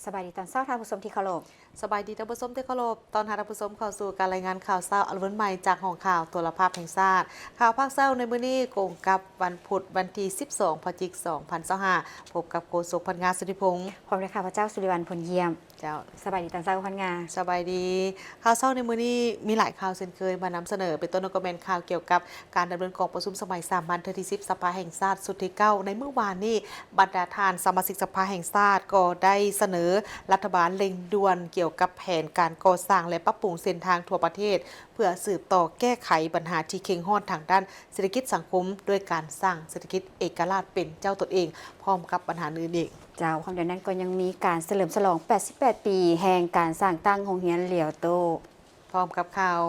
สบายดีตอนเช้าท่านผู้ชมที่เคารพสบายดีท่านผู้ชมที่เคารพตอนท่านผู้ชมเข้าสู่การรายงานข่าวเช้าอันวันใหม่จากห้องข่าวโทรภาพแห่งชาติข่าวภาคเช้าในมื้อนี้โกงกับวันพุธวันที่12พฤศจิกายน2025พบกับโฆษกพันงาสุธิพงศ์พร้อมด้วยข้าพเจ้าสุริวัลย์ผลเยี่ยมเจ้าสบายดีตอนเช้าพันงาสบายดีข่าวเช้าในมื้อนี้มีหลายข่าวเช่นเคยมานำเสนอเป็นต้นก็เป็นข่าวเกี่ยวกับการดำเนินกองประชุมสมัยสามัญที่10สภาแห่งชาติสุดที่9ในเมื่อวานนี้บรรดาทานสมาชิกสภาแห่งชาติก็ได้เสนอรัฐบาลเร่งด่วนเกี่ยวกับแผนการก่อสร้างและปรับปรุงเส้นทางทั่วประเทศเพื่อสืบต่อแก้ไขปัญหาที่เข่งฮอดทางด้านเศรษฐกิจสังคมด้วยการสร้างเศรษฐกิจเอกราชเป็นเจ้าตนเองพร้อมกับปัญหาอื่นอีกเจ้าความเดียวนั้นก็ยังมีการเฉลิมฉลอง88ปีแห่งการสร้างตั้งโรงเรียนเหลียวโตพร้อมกับข่าว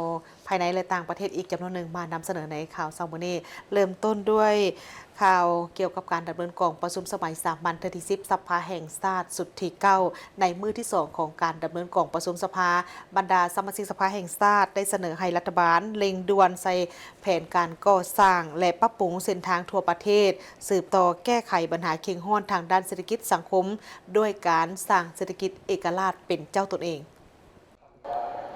ภายในและต่างประเทศอีกจำนวนหนึ่งมานำเสนอในข่าวเช้ามื้อนี้เริ่มต้นด้วยข่าวเกี่ยวกับการดำเนินกองประชุมสมัยสามัญที่10สภาแห่งชาติสุดที่9ในมื้อที่2ของการดำเนินกองประชุมสภาบรรดาสมาชิกสภาแห่งชาติได้เสนอให้รัฐบาลเร่งด่วนใส่แผนการก่อสร้างและปรับปรุงเส้นทางทั่วประเทศสืบต่อแก้ไขปัญหาเข่งฮ้อนทางด้านเศรษฐกิจสังคมด้วยการสร้างเศรษฐกิจเอกราชเป็นเจ้าตนเอง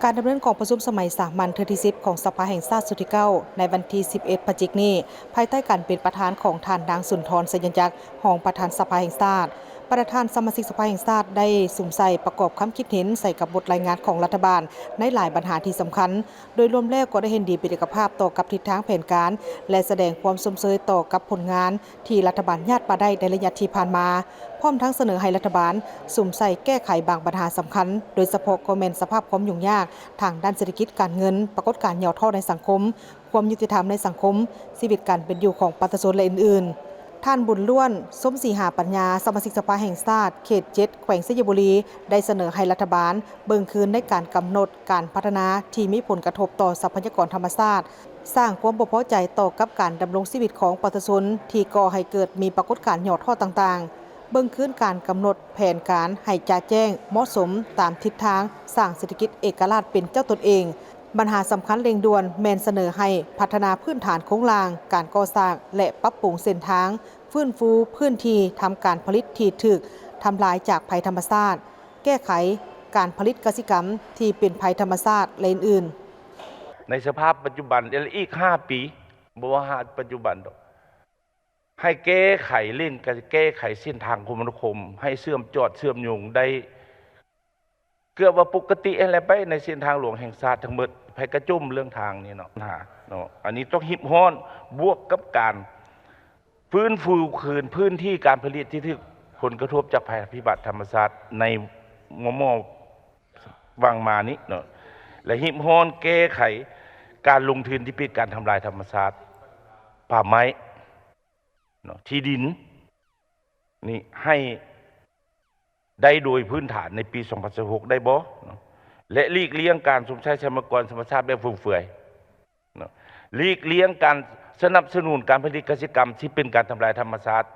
การดำเนินกองประชุมสมัยสามัญที่10ของสภาแห่งชาติสุดที่9ในวันที่11พฤศจิกายนนี้ภายใต้การเป็นประธานของท่านนางสุนทร สัญญยักษ์รองประธานสภาแห่งชาติประธานสมาชิกสภาแห่งชาติได้สุ่มใส่ประกอบคำคิดเห็นใส่กับบทรายงานของรัฐบาลในหลายปัญหาที่สำคัญโดยรวมแล้วก็ได้เห็นดีเป็นเอกภาพต่อกับทิศทางแผนการและแสดงความสมเสยต่อกับผลงานที่รัฐบาลญาติมาได้ในระยะที่ผ่านมาพร้อมทั้งเสนอให้รัฐบาลสุ่มใส่แก้ไขบางปัญหาสำคัญโดยเฉพาะก็แม่นสภาพความยุ่งยากทางด้านเศรษฐกิจการเงินปรากฏการณ์เหย่าท่อในสังคมความยุติธรรมในสังคมชีวิตการเป็นอยู่ของประชาชนและอื่นๆท่านบุญล้วนสมศรีหาปัญญาสมาชิกสภาแห่งชาติเขต7แขวงสยบุรีได้เสนอให้รัฐบาลเบิ่งคืนในการกำหนดการพัฒนาที่มีผลกระทบต่อทรัพยากรธรรมชาติสร้างความบ่พอใจต่อกับการดำรงชีวิตของประชาชนที่ก่อให้เกิดมีปรากฏการณ์เหย่าท่อต่างๆเบิ่งคืนการกำหนดแผนการให้จ่าแจ้งเหมาะสมตามทิศทางสร้างเศรษฐกิจเอกราชเป็นเจ้าตนเองปัญหาสำคัญเร่งด่วนแมนเสนอให้พัฒนาพื้นฐานโครงสร้างการก่อสร้างและปรับปรุงเส้นทางฟื้นฟูพื้นที่ทำการผลิตที่ถูกทำลายจากภัยธรรมชาติแก้ไขการผลิตกสิกรรมที่เป็นภัยธรรมชาติและอื่นในสภาพปัจจุบันอีก5 ปีบ่ว่าปัจจุบันให้แก้ไขเล่นกันแก้ไขเส้นทางคมนาคมให้เชื่อมจอดเชื่อมโยงได้เกือบว่าปกติอะไรไปในเส้นทางหลวงแห่งชาติทั้งหมดไผกระจุ่มเรื่องทางนี่เนาะอันนี้ต้องหิบห้อนบวกกับการฟื้นฟูคืนพื้นที่การผลิตที่ถูกผลกระทบจากภัยพิบัติธรรมชาติในมอวังมานี้เนาะและหิบห้อนแก้ไขการลงทุนที่เป็นการทำลายธรรมชาติป่าไม้เนาะที่ดินนี่ให้ได้โดยพื้นฐานในปี2016ได้บ่และหลีกเลี่ยงการสมใช้ทรัพยากรธรรมชาติแบบฟุ่มเฟือยหลีกเลี่ยงการสนับสนุนการผลิตกสิกรรมที่เป็นการทำลายธรรมชาติ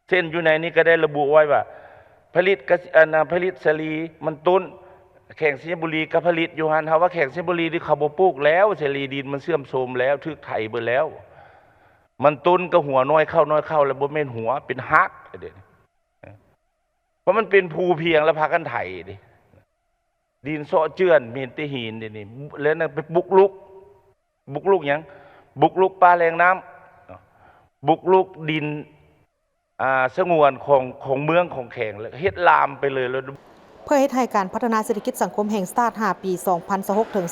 เช่นอยู่ในนี้ก็ได้ระบุไว้ว่าผลิตสลีมันต้นแข่งสิงห์บุรีกับผลิตอยู่หันเฮาว่าแข่งสิงห์บุรีที่เขาบ่ปลูกแล้วสลีดินมันเสื่อมโทรมแล้วทึกไถเบิดแล้วมันต้นก็หัวน้อยเข้าแล้วบ่แม่นหัวเป็นฮักเด้เพราะมันเป็นภูเพียงแล้วพากันไถดินเซาะเจือนมีแต่หินนี่แล้วนั่นไปบุกลุกหยังบุกลุกป่าแหล่งน้ำบุกลุกดินสงวนของเมืองของแข่งแล้วเฮ็ดลามไปเลยแล้วเพื่อให้การพัฒนาเศรษฐกิจสังคมแห่งชาติ5 ปี 2026 ถึง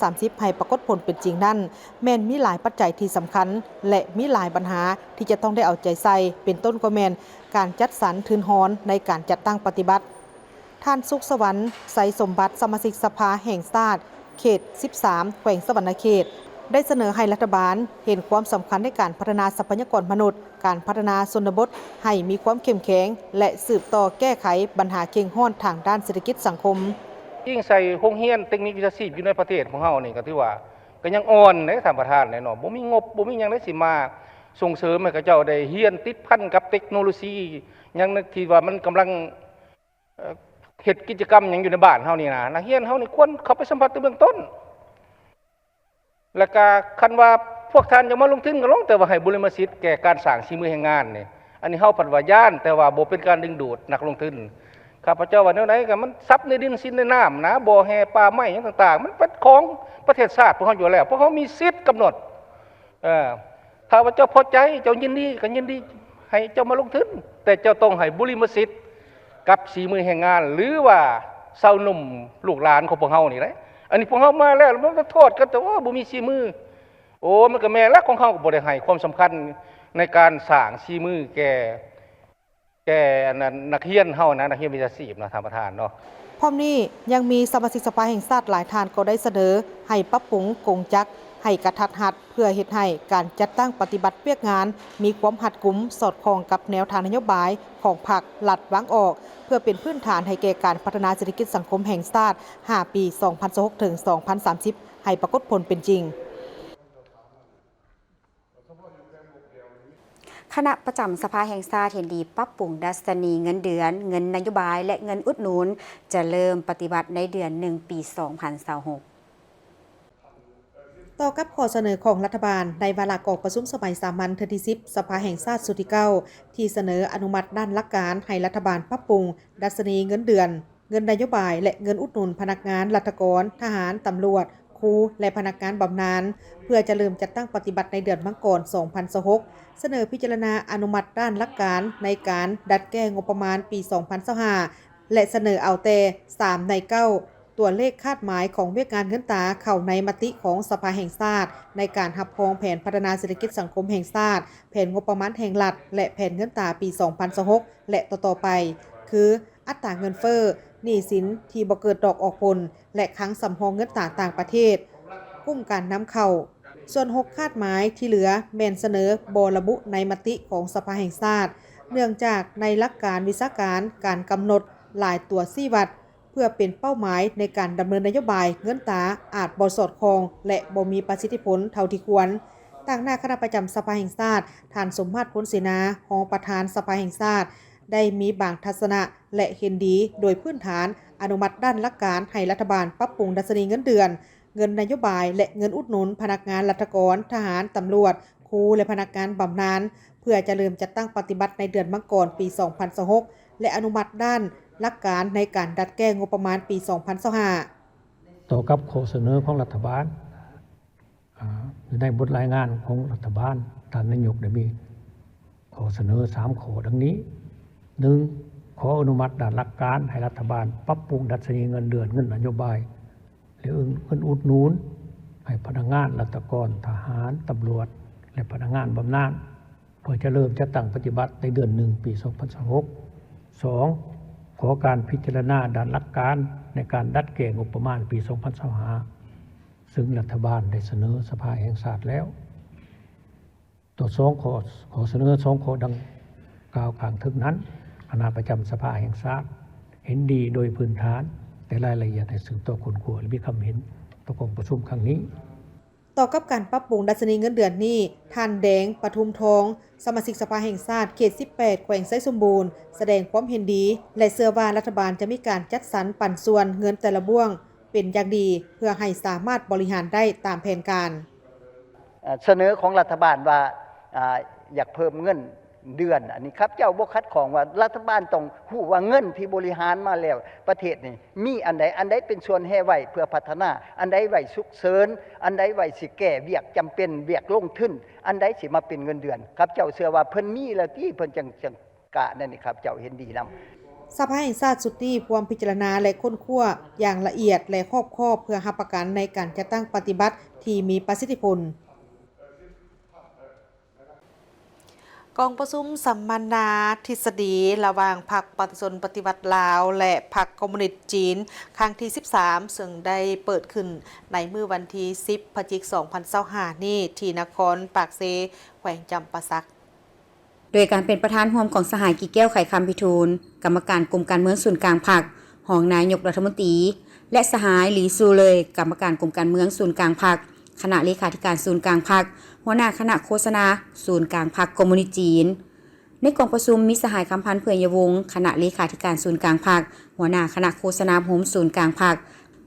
2030 ให้ปรากฏผลเป็นจริงนั้นแม่นมีหลายปัจจัยที่สำคัญและมีหลายปัญหาที่จะต้องได้เอาใจใส่เป็นต้นก็แม่นการจัดสรรทุนฮอนในการจัดตั้งปฏิบัติท่านสุขสวรรค์ไสสมบัติสมาชิกสภาแห่งชาติเขต13แขวงสวรรณเขตได้เสนอให้รัฐบาลเห็นความสำคัญในการพัฒนาทรัพยากรมนุษย์การพัฒนาชนบทให้มีความเข้มแข็งและสืบต่อแก้ไขปัญหาเข่งฮ้อนทางด้านเศรษฐกิจสังคมยิ่งใส่โรงเรียนเทคนิควิชาชีพอยู่ในประเทศของเฮานี่ก็ถือว่าก็ยังอ่อนในท่านประธานแน่นอนบ่มีงบบ่มีหยังได้สิมาส่งเสริมให้เขาเจ้าได้เรียนติดพันกับเทคโนโลยีหยังที่ว่ามันกำลังเฮ็ดกิจกรรมหยังอยู่ในบ้านเฮานี่นะนักเรียนเฮานี่ควรเข้าไปสัมผัสในเบื้องต้นแล้วก็คันว่าพวกท่านจะมาลงทุนก็ลงแต่ว่าให้บุริมสิทธิ์แก่การสร้างฝีมือแห่งงานนี่อันนี้เฮาปัดว่าย่านแต่ว่าบ่เป็นการดึงดูดนักลงทุนค ข้าพเจ้าว่าแนวไหนก็มันซับในดินสินในน้ำนะบ่อแห่ป่าไม้อย่างต่างๆมันเป็นของประเทศชาติพวกเขาอยู่แล้วเพราะเขามีสิทธิ์กำหนดถ้าว่าเจ้าพอใจเจ้ายินดีก็ยินดีให้เจ้ามาลงทุนแต่เจ้าต้องให้บุริมสิทธิ์กับสีมือแห่งงานหรือว่าเศร้าหนุ่มลูกหลานของพวกเขานี่แหละอันนี้พวกเขามาแล้วมันก็โทษกันแต่ว่าบ่มีสีมือโอ้มันก็แม่นแล้วของเขาก็บ่ได้ให้ความสำคัญในการสร้างสีมือแก่นักเรียนเฮานะนักเรียนวิชาชีพนะท่านประธานเนาะ พร้อมนี้ยังมีสมาชิกสภาแห่งชาติหลายท่านก็ได้เสนอให้ปรับปรุงกงจักรให้กระทัดรัดเพื่อเฮ็ดให้การจัดตั้งปฏิบัติเวียกงานมีความหัดกุมสอดคล้องกับแนวทางนโยบายของพรรคหลัดวางออกเพื่อเป็นพื้นฐานให้แก่การพัฒนาเศรษฐกิจสังคมแห่งชาติ5 ปี 2026 ถึง 2030 ให้ปรากฏผลเป็นจริง คณะประจำสภาแห่งชาติเห็นดีปรับปรุงดัชนีเงินเดือนเงินนโยบายและเงินอุดหนุนจะเริ่มปฏิบัติในเดือน1 ปี 2026ต่อกับข้อเสนอของรัฐบาลในวาระกองประชุมสมัยสามัญที่10สภาแห่งชาติสุดที่9ที่เสนออนุมัติด้านหลักการให้รัฐบาลปรับปรุงดัชนีเงินเดือนเงินนโยบายและเงินอุดหนุนพนักงานราชการทหารตำรวจครูและพนักงานบำนาญเพื่อจะเริ่มจัดตั้งปฏิบัติในเดือนมกราคม 2026เสนอพิจารณาอนุมัติด้านหลักการในการดัดแก้งบประมาณปี 2025และเสนอเอาแต่3 ใน 9ตัวเลขคาดหมายของเวียกงานเงินตราเข้าในมติของสภาแห่งชาติในการรับรองแผนพัฒนาเศรษฐกิจสังคมแห่งชาติแผนงบประมาณแห่งรัฐและแผนเงินตราปี 2026และต่อๆไปคืออัตราเงินเฟ้อหนี้สินที่บ่เกิดดอกออกผลและค้างสำรองเงินตราต่างประเทศกุ้มการนำเข้าส่วน6คาดหมายที่เหลือแม่นเสนอบ่ระบุในมติของสภาแห่งชาติเนื่องจากในหลักการวิชาการการกำหนดหลายตัวชี้วัดเพื่อเป็นเป้าหมายในการดำเนินนโยบายเงินตราอาจบ่สอดคล้องและบ่มีประสิทธิผลเท่าที่ควรต่างหน้าคณะประจำสภาแห่งชาติท่านสมมาตรผลเสนารองประธานสภาแห่งชาติได้มีบางทัศนะและเห็นดีโดยพื้นฐานอนุมัติด้านหลักการให้รัฐบาลปรับปรุงดัชนีเงินเดือนเงินนโยบายและเงินอุดหนุนพนักงานราชการทหารตำรวจครูและพนักงานบำนาญเพื่อจะเริ่มจัดตั้งปฏิบัติในเดือนมกราคมปี 2026และอนุมัติด้านหลักการในการดัดแก้งบประมาณปี 2025 ต่อกับข้อเสนอของรัฐบาลอยู่ในบทรายงานของรัฐบาลท่านนายกได้มีข้อเสนอ3ข้อดังนี้ 1. ขออนุมัติด้านหลักการให้รัฐบาลปรับปรุงดัชนีเงินเดือนเงินนโยบายหรือเงินอุดหนุนให้พนักงานราชการทหารตำรวจและพนักงานบำนาญเพื่อจะเริ่มจัดตั้งปฏิบัติในเดือน1 ปี 2026 2. ขอการพิจารณาด้านหลักการในการดัดแก้งบประมาณปี 2025ซึ่งรัฐบาลได้เสนอสภาแห่งชาติแล้วตัวขอเสนอ2ข้อดังกล่าวข้างถึงนั้นคณะประจำสภาแห่งชาติเห็นดีโดยพื้นฐานแต่รายละเอียดให้สืบต่อคนขัวและมีคำเห็นต่อองค์ประชุมครั้งนี้ต่อกับการปรับปรุงดัชนีเงินเดือนนี้ท่านแดงปทุมทองสมาชิกสภาแห่งชาติเขต18แขวงไซสมบูรณ์แสดงความเห็นดีและเชื่อว่ารัฐบาลจะมีการจัดสรรปันส่วนเงินแต่ละบ่วงเป็นอย่างดีเพื่อให้สามารถบริหารได้ตามแผนการเสนอของรัฐบาลว่าอยากเพิ่มเงินเดือนอันนี้ครับเจ้าบ่คัดของว่ารัฐบาลต้องฮู้ว่าเงินที่บริหารมาแล้วประเทศนี่มีอันใดเป็นส่วนแห่ไว้เพื่อพัฒนาอันใดไว้ฉุกเฉินอันใดไว้สิแก้เวียกจำเป็นเวียกลงทุนอันใดสิมาเป็นเงินเดือนครับเจ้าเชื่อว่าเพิ่นมีแล้วที่เพิ่นจังกะนั่นนี่ครับเจ้าเห็นดีนำสภาแห่งชาติสุดนี้พร้อมพิจารณาและค้นคว้าอย่างละเอียดและรอบคอบเพื่อรับประกันในการจัดตั้งปฏิบัติที่มีประสิทธิผลกองประชุมสัมมนาทฤษฎีระหว่างพรรคประชาชนปฏิวัติลาวและพรรคคอมมิวนิสต์จีนครั้งที่13ซึ่งได้เปิดขึ้นในมื้อวันที่10 พฤศจิกายน 2025นี้ที่นครปากเซแขวงจำปาสักโดยการเป็นประธานร่วมของสหายกี่แก้วไข่คำพิทูลกรรมการกรมการเมืองศูนย์กลางพรรครองนายกรัฐมนตรีและสหายหลีซูเลยกรรมการกรมการเมืองศูนย์กลางพรรคคณะเลขาธิการศูนย์กลางพรรคหัวหน้าคณะโฆษณาศูนย์กลางพรรคคอมมิวนิสต์จีนในกองประชุมมีสหายคำพันธ์เผื่อยวงศ์คณะเลขาธิการศูนย์กลางพรรคหัวหน้าคณะโฆษณาโฮมศูนย์กลางพรรค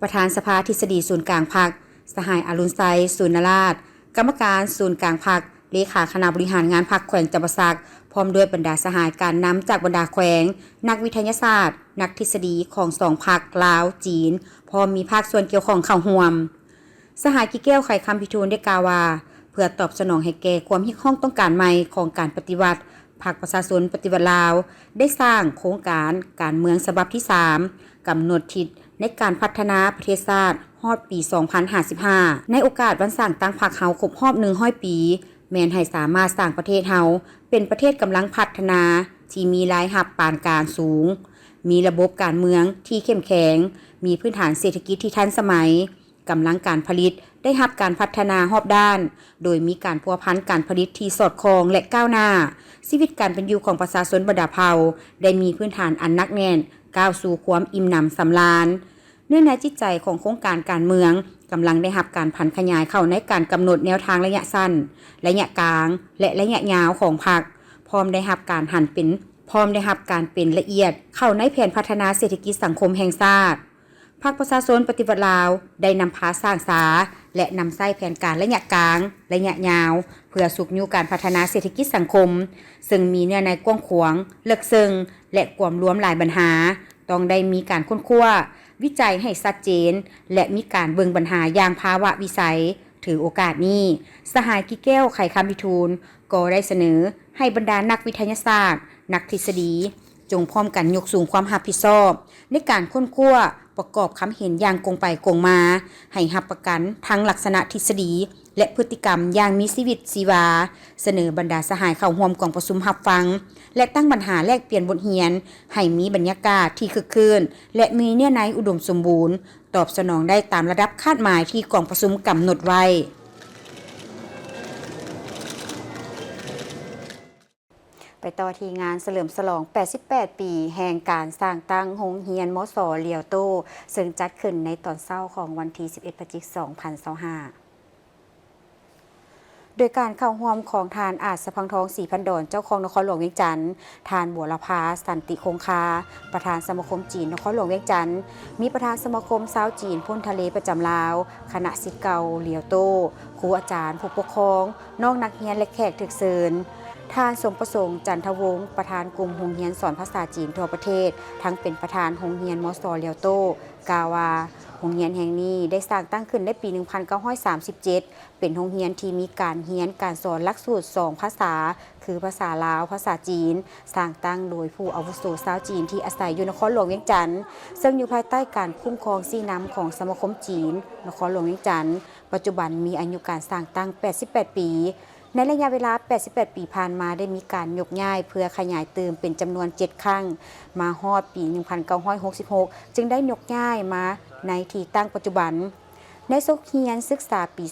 ประธานสภาทฤษฎีศูนย์กลางพรรคสหายอรุณไซศูนย์นราชกรรมการศูนย์กลางพรรค เลขาคณะบริหารงานพรรคแขวงจำปาสักพร้อมด้วยบรรดาสหายการนำจากบรรดาแขวงนักวิทยาศาสตร์นักทฤษฎีของ2พรรคลาวจีนพร้อมมีภาคส่วนเกี่ยวข้องเข้าร่วมสหายกิแก้วไข่คำพิทูลได้กล่าวว่าเพื่อตอบสนองให้แก่ความฮิตห้องต้องการใหม่ของการปฏิวัติพรรคประชาชนปฏิวัติลาวได้สร้างโครงการเมืองฉบับที่3กำหนดทิศในการพัฒนาประเทศชาติฮอดปี 2055 ในโอกาสวันสร้างตั้งพรรคเฮาครบรอบ100 ปีแม้นให้สามารถสร้างประเทศเฮาเป็นประเทศกำลังพัฒนาที่มีรายรับปานกลางสูงมีระบบการเมืองที่เข้มแข็งมีพื้นฐานเศรษฐกิจที่ทันสมัยกำลังการผลิตได้รับการพัฒนารอบด้านโดยมีการพัวพันการผลิตที่สอดคล้องและก้าวหน้าชีวิตการเป็นอยู่ของประชาชนบรรดาเผ่าได้มีพื้นฐานอันหนักแน่นก้าวสู่ความอิ่มหนำสำราญเนื่องในจิตใจของโครงการการเมืองกำลังได้รับการผันขยายเข้าในการกำหนดแนวทางระยะสั้นระยะกลางและระยะยาวของพรรคพร้อมได้รับการเป็นละเอียดเข้าในแผนพัฒนาเศรษฐกิจสังคมแห่งชาติพรรคประชาชนปฏิวัติลาวได้นำพาสร้างสาและนำใช้แผนการระยะกลางระยะยาวเพื่อสุขอยู่การพัฒนาเศรษฐกิจสังคมซึ่งมีเนื้อในกว้างขวางลึกซึ้งและกวมรวมหลายปัญหาต้องได้มีการค้นคว้าวิจัยให้ชัดเจนและมีการเบิ่งปัญหาอย่างภาวะวิสัยถือโอกาสนี้สหายกิแก้วไข่คำพิทูลก็ได้เสนอให้บรรดานักวิทยาศาสตร์นักทฤษฎีจงพร้อมกันยกสูงความรับผิดชอบในการค้นคว้าประกอบคำเห็นอย่างกงไปกงมาให้รับประกันทั้งลักษณะทฤษฎีและพฤติกรรมอย่างมีชีวิตชีวาเสนอบรรดาสหายเข้าร่วมกองประชุมรับฟังและตั้งปัญหาแลกเปลี่ยนบทเรียนให้มีบรรยากาศที่คึกคืนและมีเนื้อในอุดมสมบูรณ์ตอบสนองได้ตามระดับคาดหมายที่กองประชุมกำหนดไว้ไปต่อที่งานเฉลิมฉลอง 88 ปีแห่งการสร้างตั้งโรงเรียนมส.เลียวโตซึ่งจัดขึ้นในตอนเช้าของวันที่ 11 พฤศจิกายน 2025 โดยการเข้าร่วมของทานอาจสะพังทองศรีพันดอนเจ้าของนครหลวงเวียงจันทร์ทานบัวละพาสันติคงคาประธานสมาคมจีนนครหลวงเวียงจันทร์มีประธานสมาคมชาวจีนพ้นทะเลประจำลาวคณะศิษย์เก่าเลียวโตครูอาจารย์ผู้ปกครองน้องนักเรียนและแขกถึกเชิญท่านสมประสงค์จันทวงศ์ประธานกลุ่มโรงเรียนสอนภาษาจีนทั่วประเทศทั้งเป็นประธานโรงเรียนมส.เลียวโตกล่าวว่าโรงเรียนแห่งนี้ได้สร้างตั้งขึ้นในปี 1937 เป็นโรงเรียนที่มีการเรียนการสอนหลักสูตร 2 ภาษาคือภาษาลาวภาษาจีนสร้างตั้งโดยผู้อาวุโสชาวจีนที่อาศัยอยู่นครหลวงเวียงจันทร์ซึ่งอยู่ภายใต้การคุ้มครองซี่น้ำของสมาคมจีนนครหลวงเวียงจันทร์ปัจจุบันมีอายุการสร้างตั้ง 88 ปีในระยะเวลา 88 ปีผ่านมาได้มีการยกย้ายเพื่อขยายเติมเป็นจำนวน 7 ครั้งมาฮอดปี 1966 จึงได้ยกย้ายมาในที่ตั้งปัจจุบันในโรงเรียนศึกษาปี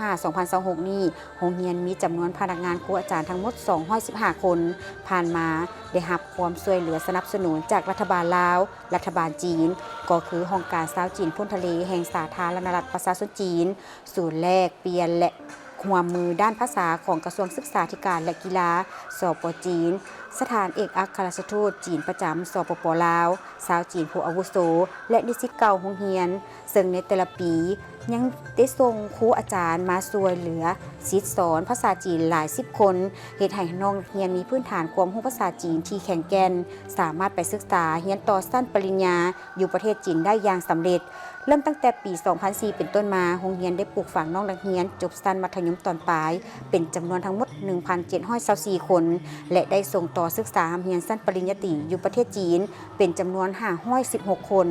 2025-2026 นี้โรงเรียนมีจำนวนพนักงานครูอาจารย์ทั้งหมด 215 คนผ่านมาได้รับความช่วยเหลือสนับสนุนจากรัฐบาลลาวรัฐบาลจีนก็คือองค์การชาวจีนพ้นทะเลแห่งสาธารณรัฐประชาชนจีนศูนย์แลกเปลี่ยนและความมือด้านภาษาของกระทรวงศึกษาธิการและกีฬาสป.จีนสถานเอกอัครราชทูตจีนประจำสปป.ลาวชาวจีนผู้อาวุโสและนิสิตเก่าโรงเรียนซึ่งในแต่ละปียังได้ส่งครูอาจารย์มาช่วยเหลือศิษย์สอนภาษาจีนหลาย10 คนเฮ็ดให้น้องเรียนมีพื้นฐานความรู้ภาษาจีนที่แข็งแกร่งสามารถไปศึกษาเรียนต่อชั้นปริญญาอยู่ประเทศจีนได้อย่างสำเร็จเริ่มตั้งแต่ปี 2004 เป็นต้นมาโรงเรียนได้ปลูกฝังน้องนักเรียนจบชั้นมัธยมตอนปลายเป็นจำนวนทั้งหมด 1,724 คนและได้ส่งต่อศึกษาเรียนชั้นปริญญาตรีอยู่ประเทศจีนเป็นจำนวน 516 คน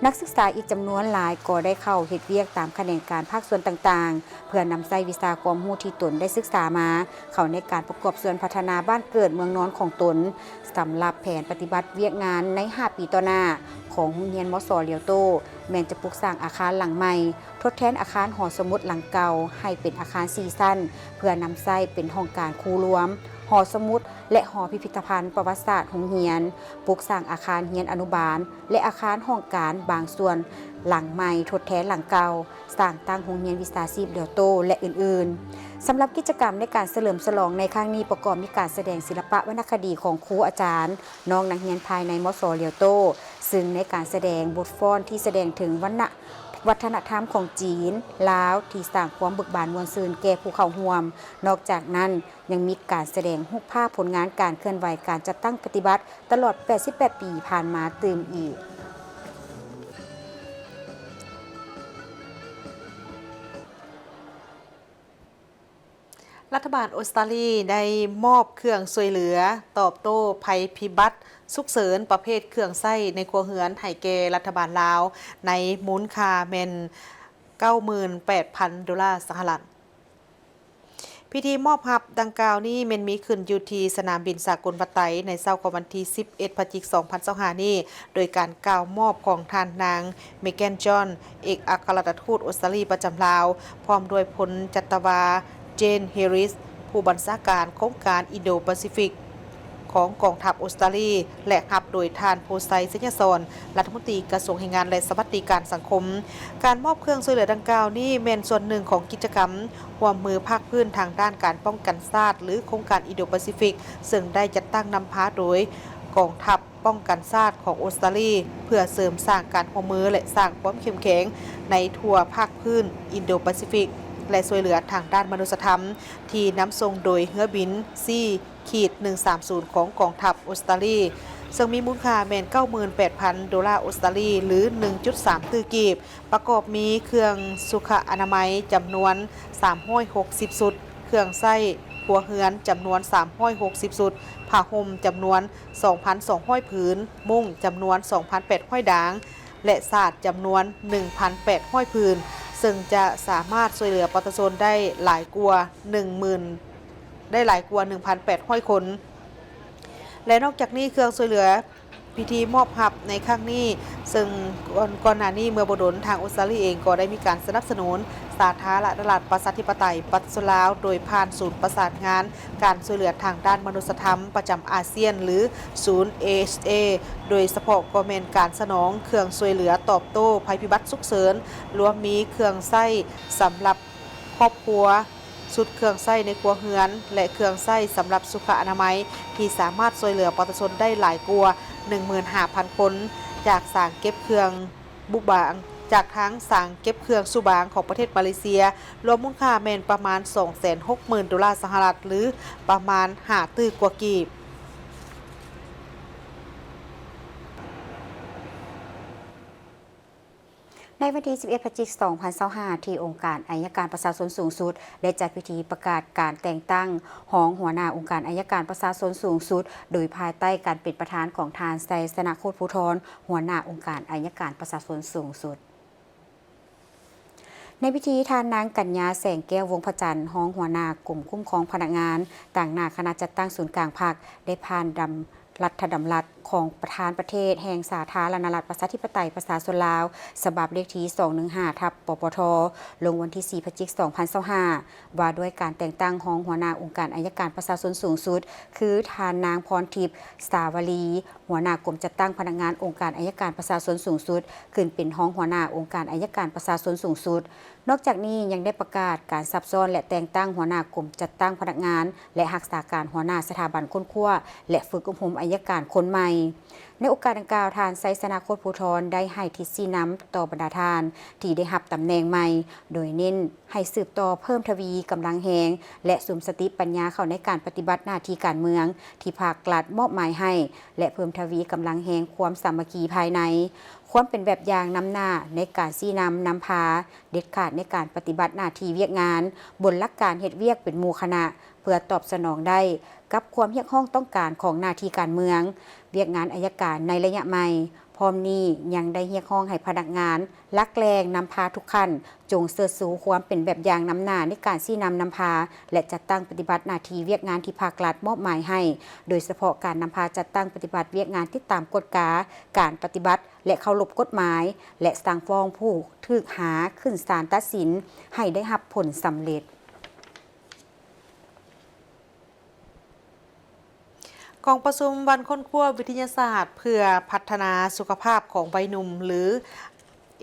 นักศึกษาอีกจำนวนหลายก็ได้เข้าเฮ็ดเวียกตามแขนงการภาคส่วนต่างๆเพื่อนำใช้วิชาความรู้ที่ตนได้ศึกษามาเข้าในการประกอบส่วนพัฒนาบ้านเกิดเมืองนอนของตนสำหรับแผนปฏิบัติเวียกงานใน 5 ปีต่อหน้าของโรงเรียนมส.เลียวโตแม้นจะปลูกสร้างอาคารหลังใหม่ทดแทนอาคารหอสมุดหลังเก่าให้เป็นอาคาร4 ชั้นเพื่อนำใช้เป็นห้องการครูรวมหอสมุดและหอพิพิธภัณฑ์ประวัติศาสตร์โรงเรียนปลูกสร้างอาคารเรียนอนุบาลและอาคารห้องการบางส่วนหลังใหม่ทดแทนหลังเก่าสร้างตั้งโรงเรียนวิชาชีพเลียวโตและอื่นๆสำหรับกิจกรรมในการเฉลิมฉลองในครั้งนี้ประกอบมีการแสดงศิลปะวรรณคดีของครูอาจารย์น้องนักเรียนภายในมส.เลียวโตซึ่งในการแสดงบทฟ้อนที่แสดงถึงวรรณ วัฒนธรรมของจีนลาวที่สร้างความเบิกบานมวลซืนแก่ผู้เข้าร่วมนอกจากนั้นยังมีการแสดงรูปภาพผลงานการเคลื่อนไหวการจัดตั้งปฏิบัติตลอด88ปีผ่านมาตื่มอีกรัฐบาลออสเตรเลียได้มอบเครื่องช่วยเหลือตอบโต้ภัยพิบัติฉุกเฉินประเภทเครื่องไส้ในครัวเรือนให้แก่รัฐบาลลาวในมูลค่าแม่น 98,000 ดอลลาร์สหรัฐพิธีมอบรับดังกล่าวนี้มันมีขึ้นอยู่ที่สนามบินสากลบัตไตในเช้าของวันที่11 พฤศจิกายน 2025 นี้โดยการกล่าวมอบของท่านนางเมแกนจอนเอกอัครราชทูตออสเตรเลียประจำลาวพร้อมด้วยพลจัตวาเจนเฮริสผู้บัญชาการโครงการอินโดแปซิฟิกของกองทัพออสเตรเลียและรับโดยท่านโพไซเซญซอนรัฐมนตรีกระทรวงแรงงานและสวัสดิการสังคมการมอบเครื่องช่วยเหลือดังกล่าวนี้เป็นส่วนหนึ่งของกิจกรรมร่วมมือภาคพื้นทางด้านการป้องกันชาติหรือโครงการอินโดแปซิฟิกซึ่งได้จัดตั้งนำพาโดยกองทัพป้องกันชาติของออสเตรเลียเพื่อเสริมสร้างการร่วมมือและสร้างความเข้มแข็งในทั่วภาคพื้นอินโดแปซิฟิกและช่วยเหลือทางด้านมนุษยธรรมที่นำส่งโดยเรือบิน130 ของกองทัพออสเตรเลียซึ่งมีมูลค่าแม่น 98,000 ดอลลาร์ออสเตรเลียหรือ 1.3 ตื้อกีบประกอบมีเครื่องสุขอนามัยจำนวน360สุดเครื่องไส้ครัวเรือนจำนวน360สุดผ้าห่มจำนวน 2,200 ผืนมุ้งจำนวน 2,800 ด่างและสาดจำนวน 1,800 ผืนซึ่งจะสามารถช่วยเหลือประชาชนได้หลายกว่า 1,800 คน และนอกจากนี้เครื่องช่วยเหลือพิธีมอบรับในครั้งนี้ซึ่งก่อนหน้านี้เมื่อบดลทางออสเตรเลียเองก็ได้มีการสนับสนุนสาธารณรัฐประชาธิปไตยปัจจุบันลาวโดยผ่านศูนย์ประสานงานการช่วยเหลือทางด้านมนุษยธรรมประจำอาเซียนหรือศูนย์ AHA โดยเฉพาะก็เป็นการสนองเครื่องช่วยเหลือตอบโต้ภัยพิบัติฉุกเฉินรวมมีเครื่องไส้สำหรับครอบครัวชุดเครื่องไส้ในครัวเรือนและเครื่องไส้สำหรับสุขอนามัยที่สามารถช่วยเหลือประชาชนได้หลายกว่า 15,000 คนจากสางเก็บเครื่องบุบางจากทั้งสางเก็บเครื่องสุบางของประเทศมาเลเซียรวมมูลค่าแม่นประมาณ 260,000 ดอลลาร์สหรัฐหรือประมาณ5ตื้อกว่ากีบในวันที่11 พฤศจิกายน 2025 ที่องค์การอัยการประชาชนสูงสุดได้จัดพิธีประกาศการแต่งตั้งรองหัวหน้าองค์การอัยการประชาชนสูงสุดโดยภายใต้การเป็นประธานของทานไซสนะโคตรภูธรหัวหน้าองค์การอัยการประชาชนสูงสุดในพิธีทานนางกัญญาแสงแก้ววงพระจันทร์รองหัวหน้ากลุ่มคุ้มครองพนักงานต่างหน้าคณะจัดตั้งศูนย์กลางภาคได้ผ่านรัฐดำรัสของประธานประเทศแห่งสาธารณรัฐประชาธิปไตยประชาชนลาวฉบับเลขที่ 215/ปปทลงวันที่ 4 พฤศจิกายน 2025ว่าด้วยการแต่งตั้งรองหัวหน้าองค์การอัยการประชาชนสูงสุดคือทานนางพรทิพย์สาวลีหัวหน้ากลุ่มจัดตั้งพนักงานองค์การอัยการประชาชนสูงสุดขึ้นเป็นรองหัวหน้าองค์การอัยการประชาชนสูงสุดนอกจากนี้ยังได้ประกาศการซับซ้อนและแต่งตั้งหัวหน้ากลุ่มจัดตั้งพนักงานและรักษาการหัวหน้าสถาบันค้นคว้าและฝึกอบรมอัยการคนใหม่ในโอกาสดังกล่าวทานไซสนาโคตรภูธรได้ให้ทิศชี้นำต่อบรรดาทานที่ได้รับตำแหน่งใหม่โดยเน้นให้สืบต่อเพิ่มทวีกำลังแหงและสุมสติปัญญาเข้าในการปฏิบัติหน้าที่การเมืองที่ภาครัฐมอบหมายให้และเพิ่มทวีกำลังแหงความสามัคคีภายในความเป็นแบบอย่างนำหน้าในการชี้นำพาเด็ดขาดในการปฏิบัติหน้าที่เวียกงานบนหลักการเฮ็ดเวียกเป็นหมู่คณะเพื่อตอบสนองได้กับความเรียกร้องต้องการของหน้าที่การเมืองเวียกงานอัยการในระยะใหม่พร้อมนี้ยังได้เรียกร้องให้พนักงานลักแรงนำพาทุกขั้นจงเสิร์ชสู่ความเป็นแบบอย่างนำหน้าในการชี้นำพาและจัดตั้งปฏิบัติหน้าที่เวียกงานที่ภาครัฐมอบหมายให้โดยเฉพาะการนำพาจัดตั้งปฏิบัติเวียกงานที่ตามกฎการปฏิบัติและเคารพกฎหมายและสั่งฟ้องผู้ถูกหาขึ้นศาลตัดสินให้ได้รับผลสำเร็จกองประชุมวันค้นคว้าวิทยาศาสตร์เพื่อพัฒนาสุขภาพของวัยหนุ่มหรือ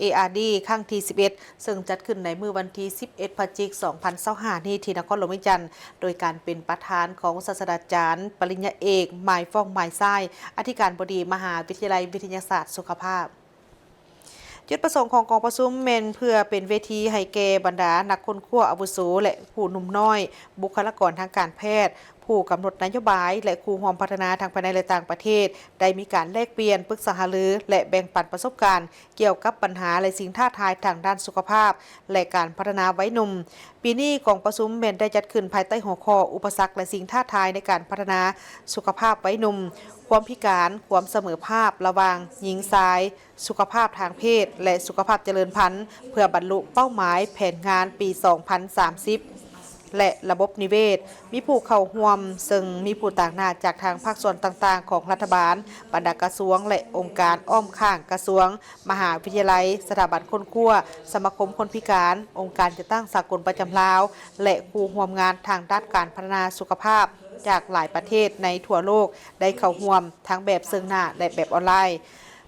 ARD ครั้งที่ 11 ซึ่งจัดขึ้นในมื้อวันที่ 11 พฤศจิกายน 2025 นี้ที่นครหลวงเวียงจันทร์โดยการเป็นประธานของศาสตราจารย์ปริญญาเอกหมายฟ้องหมายทรายอธิการบดีมหาวิทยาลัยวิทยาศาสตร์สุขภาพ จุดประสงค์ของกองประชุมเมนเพื่อเป็นเวทีให้แก่บรรดานักค้นคว้าอาวุโสและผู้หนุ่มน้อย บุคลากรทางการแพทย์ ผู้กำหนดนโยบาย และครูร่วมพัฒนาทางภายในและต่างประเทศ ได้มีการแลกเปลี่ยนปรึกษาหารือและแบ่งปันประสบการณ์ เกี่ยวกับปัญหาและสิ่งท้าทายทางด้านสุขภาพ และการพัฒนาวัยหนุ่ม ปีนี้กองประชุมเมนได้จัดขึ้นภายใต้หัวข้ออุปสรรคและสิ่งท้าทายในการพัฒนาสุขภาพวัยหนุ่ม ความพิการ ความเสมอภาพระหว่างหญิงชาย สุขภาพทางเพศ และสุขภาพเจริญพันธุ์เพื่อบรรลุเป้าหมายแผนงานปี 2030 และระบบนิเวศ มีผู้เข้าร่วมซึ่งมีผู้ต่างหน้าจากทางภาคส่วนต่างๆ ของรัฐบาล บรรดากระทรวงและองค์การอ้อมข้างกระทรวง มหาวิทยาลัย สถาบันคนครัว สมาคมคนพิการ องค์การจัดตั้งสากลประจำลาว และผู้ร่วมงานทางด้านการพัฒนาสุขภาพ จากหลายประเทศในทั่วโลกได้เข้าร่วมทั้งแบบซึ่งหน้าและแบบออนไลน์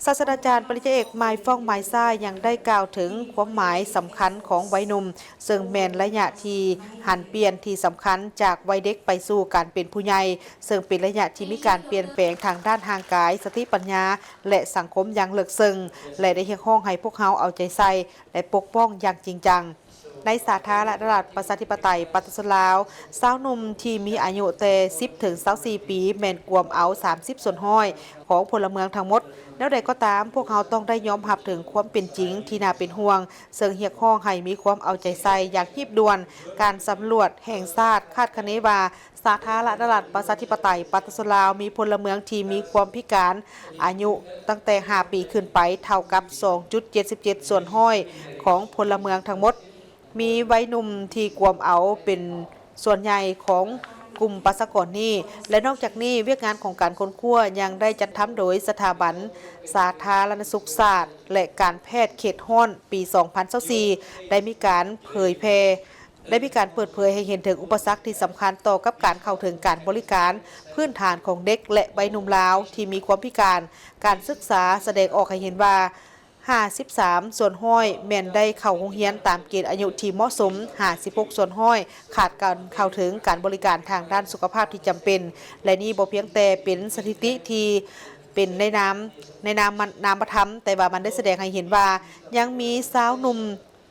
ศาสตราจารย์ปริญญาเอกไมฟ้องไมซ่ายังได้กล่าวถึงความหมายสำคัญของวัยหนุ่มซึ่งแม่นระยะที่หันเปลี่ยนที่สำคัญจากวัยเด็กไปสู่การเป็นผู้ใหญ่ซึ่งเป็นระยะที่มีการเปลี่ยนแปลงทางด้านทางกายสติปัญญาและสังคมอย่างลึกซึ้งและได้เรียกร้องให้พวกเขาเอาใจใส่และปกป้องอย่างจริงจังในสาธารณรัฐประชาธิปไตยปฏิเสธลาวสาวหนุ่มที่มีอายุแต่10 ถึง 24 ปีแม่นกวมเอา30 ส่วนห้อยของพลเมืองทั้งหมดแล้วใดก็ตามพวกเขาต้องได้ยอมรับถึงความเป็นจริงที่น่าเป็นห่วงซึ่งเรียกร้องให้มีความเอาใจใส่อย่างรีบด่วนการสำรวจแห่งชาติคาดคะเนว่าสาธารณรัฐประชาธิปไตยปฏิเสธลาวมีพลเมืองที่มีความพิการอายุตั้งแต่ 5 ปีขึ้นไปเท่ากับ 2.77 ส่วนห้อยของพลเมืองทั้งหมดมีวัยหนุ่มที่กวมเอาเป็นส่วนใหญ่ของกลุ่มประชากรนี้และนอกจากนี้เวียกงานของการค้นคว้ายังได้จัดทำโดยสถาบันสาธารณสุขศาสตร์และการแพทย์เขตฮ้อนปี 2024 ได้มีการเปิดเผยให้เห็นถึงอุปสรรคที่สำคัญต่อกับการเข้าถึงการบริการพื้นฐานของเด็กและวัยหนุ่มลาวที่มีความพิการการศึกษาแสดงออกให้เห็นว่า53 ส่วนห้อยแม่นได้เข้าโรงเรียนตามเกณฑ์อายุที่เหมาะสม56 ส่วนห้อยขาดการเข้าถึงการบริการทางด้านสุขภาพที่จำเป็นและนี่บ่เพียงแต่เป็นสถิติที่เป็นในนามธรรมแต่ว่ามันได้แสดงให้เห็นว่ายังมีสาวหนุ่ม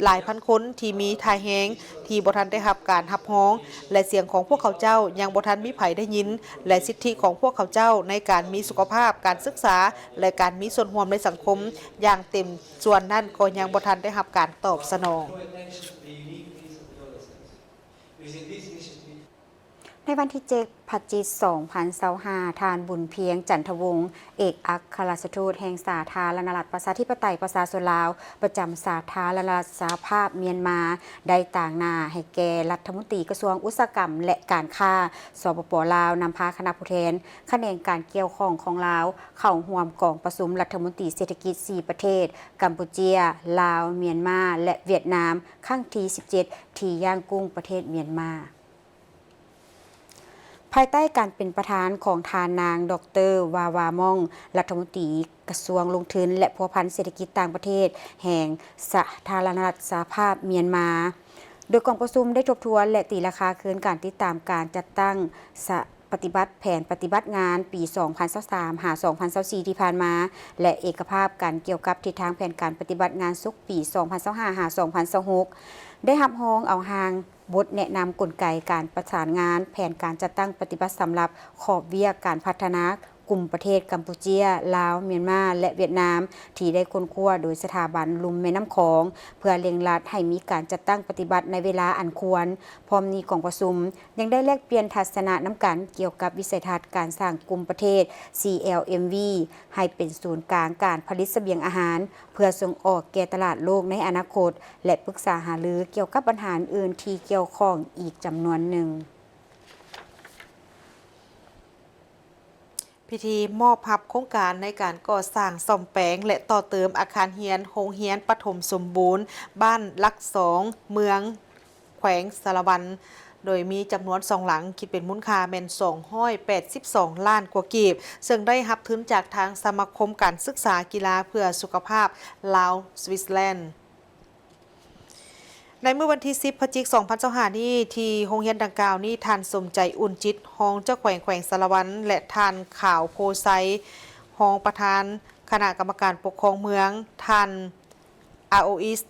หลายพันคนที่มีทายแฮงที่บ่ทันได้รับการรับร้องและเสียงของพวกเขาเจ้ายังบ่ทันมีไผได้ยินและสิทธิของพวกเขาเจ้าในการมีสุขภาพการศึกษาและการมีส่วนร่วมในสังคมอย่างเต็มส่วนนั้นก็ยังบ่ทันได้รับการตอบสนอง ในวันที่7 พฤศจิกายน 2025 ทานบุญเพียงจันทวงศ์เอกอัครราชทูตแห่งสาธารณรัฐประชาธิปไตยประชาชนลาวประจำสาธารณรัฐสหภาพเมียนมาได้ต่างหน้าให้แก่รัฐมนตรีกระทรวงอุตสาหกรรมและการค้าสปป.ลาวนำพาคณะผู้แทนแขนงการเกี่ยวข้องของลาวเข้าร่วมกองประชุมรัฐมนตรีเศรษฐกิจ 4 ประเทศกัมพูชาลาวเมียนมาและเวียดนามครั้งที่ 17 ที่ย่างกุ้งประเทศเมียนมาภายใต้การเป็นประธานของทานนางดร.วาวามองรัฐมนตรีกระทรวงลงทุนและพัวพันเศรษฐกิจต่างประเทศแห่งสาธารณรัฐสหภาพเมียนมาโดยกองประชุมได้ทบทวนและตีราคาคืนการติดตามการจัดตั้งปฏิบัติแผนปฏิบัติงานปี 2023 หา 2024 ที่ผ่านมาและเอกภาพการเกี่ยวกับทิศทางแผนการปฏิบัติงานสุกปี 2025 หา 2026 ได้รับรองเอาหางบทแนะนำกลไกการประสานงานแผนการจัดตั้งปฏิบัติสำหรับขอบเวียกการพัฒนากลุ่มประเทศกัมพูชาลาวเมียนมาและเวียดนามที่ได้ค้นคว้าโดยสถาบันลุ่มแม่น้ำของเพื่อเร่งรัดให้มีการจัดตั้งปฏิบัติในเวลาอันควรพร้อมนี้กองประชุมยังได้แลกเปลี่ยนทัศนะน้ำกันเกี่ยวกับวิสัยทัศน์การสร้างกลุ่มประเทศ CLMV ให้เป็นศูนย์กลางการผลิตเสบียงอาหารเพื่อส่งออกแก่ตลาดโลกในอนาคตและปรึกษาหารือเกี่ยวกับปัญหาอื่นที่เกี่ยวข้องอีกจำนวนหนึ่งพิธีมอบรับโครงการในการก่อสร้างซ่อมแปลงและต่อเติมอาคารเรียนโรงเรียนปฐมสมบูรณ์บ้านลักสองเมืองแขวงสารวันโดยมีจำนวน2หลังคิดเป็นมูลค่าแม่น282 ล้านกว่ากีบซึ่งได้รับทุนจากทางสมาคมการศึกษากีฬาเพื่อสุขภาพลาวสวิตเซอร์แลนด์ในเมื่อวันที่ 10 พฤศจิกายน 2025 นี้ที่โรงเรียนดังกล่าวนี้ท่านสมใจอุ่นจิตรองเจ้าแขวงสารวันและท่านข่าวโพไซรองประธานคณะกรรมการปกครองเมืองท่าน อาโออิส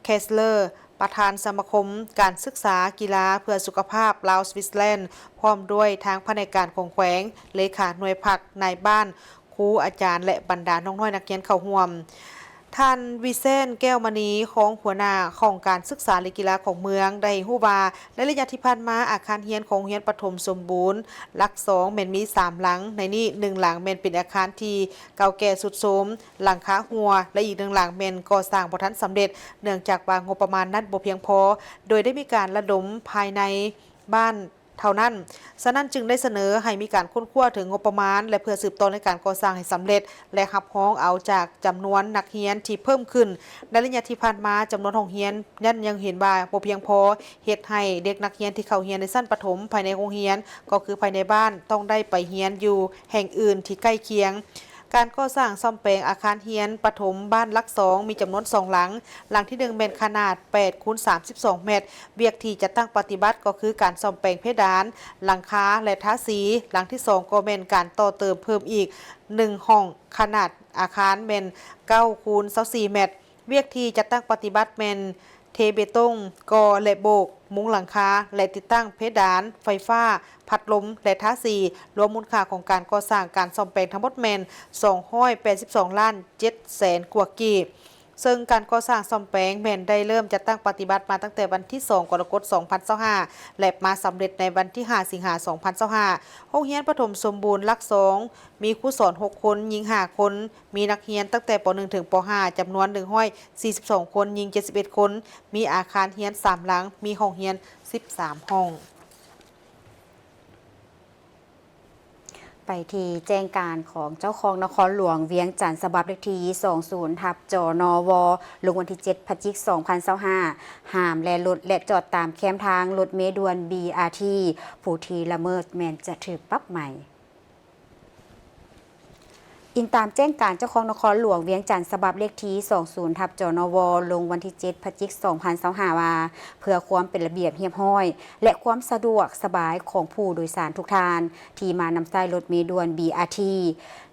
เคสเลอร์ประธานสมาคมการศึกษากีฬาเพื่อสุขภาพลาวสวิตเซอร์แลนด์พร้อมด้วยทางแผนกการของแขวงเลขาหน่วยพักนายบ้านครูอาจารย์และบรรดาน้องน้อยนักเรียนเข้าร่วมท่านวิเซนแก้วมณีของหัวหน้าของการศึกษาและกีฬาของเมืองได้ฮู้ว่าในระยะที่ผ่านมาอาคารเรียนของโรงเรียนปฐมสมบูรณ์หลัก2แม่นมี3หลังในนี้1หลังแม่นเป็นอาคารที่เก่าแก่สุดโทรมหลังคาหัวและอีก1หลังแม่นก่อสร้างบ่ทันสำเร็จเนื่องจากว่างบประมาณนั้นบ่เพียงพอโดยได้มีการระดมภายในบ้านเท่านั้นฉะนั้นจึงได้เสนอให้มีการค้นคว้าถึงงบประมาณและเพื่อสืบต่อในการก่อสร้างให้สำเร็จและรับรองเอาจากจำนวนนักเรียนที่เพิ่มขึ้นในระยะที่ผ่านมาจำนวนห้องเรียนนั้นยังเห็นว่าบ่เพียงพอเฮ็ดให้เด็กนักเรียนที่เข้าเรียนในชั้นประถมภายในโรงเรียนก็คือภายในบ้านต้องได้ไปเรียนอยู่แห่งอื่นที่ใกล้เคียงการก่อสร้างซ่อมแปลงอาคารเรียนปฐมบ้านหลัก2มีจำนวน2หลังหลังที่1เป็นขนาด8 × 32 เมตรเวียกที่จะตั้งปฏิบัติก็คือการซ่อมแปลงเพดานหลังคาและทาสีหลังที่2ก็เป็นการต่อเติมเพิ่มอีก1ห้องขนาดอาคารเป็น9 × 24 เมตรเวียกที่จะตั้งปฏิบัติเป็นเทเบตงกอและโบกมุงหลังคาและติดตั้งเพดานไฟฟ้าพัดลมและทาสีรวมมูลค่าของการก่อสร้างการซ่อมแปลงทั้งหมดแม่น282 ล้าน 7 แสนกว่ากีบซึ่งการก่อสร้างซ่อมแปลงแม่นได้เริ่มจะตั้งปฏิบัติมาตั้งแต่วันที่2กรกฎาคม2025และมาสำเร็จในวันที่5สิงหาคม2025โรงเรียนประถมสมบูรณ์หลัก2มีครูสอน6คนหญิง5คนมีนักเรียนตั้งแต่ป .1 ถึงป .5 จำนวน142คนหญิง71คนมีอาคารเรียน3หลังมีห้องเรียน13ห้องไปที่แจ้งการของเจ้าของนครหลวงเวียงจันทร์ฉบับเลขที่20/จนวลงวันที่7พฤศจิกายน2025ห้ามแล่นรถและจอดตามแคมทางรถเมล์ด่วน BRT ผู้ที่ละเมิดแม่นจะถูกปรับใหม่อิงตามแจ้งการเจ้าของนครหลวงเวียงจันทร์ฉบับเลขที่20/จนวลงวันที่7พฤศจิกายน2025ว่าเพื่อความเป็นระเบียบเรียบร้อยและความสะดวกสบายของผู้โดยสารทุกท่านที่มานำใช้รถเมล์ด่วน BRT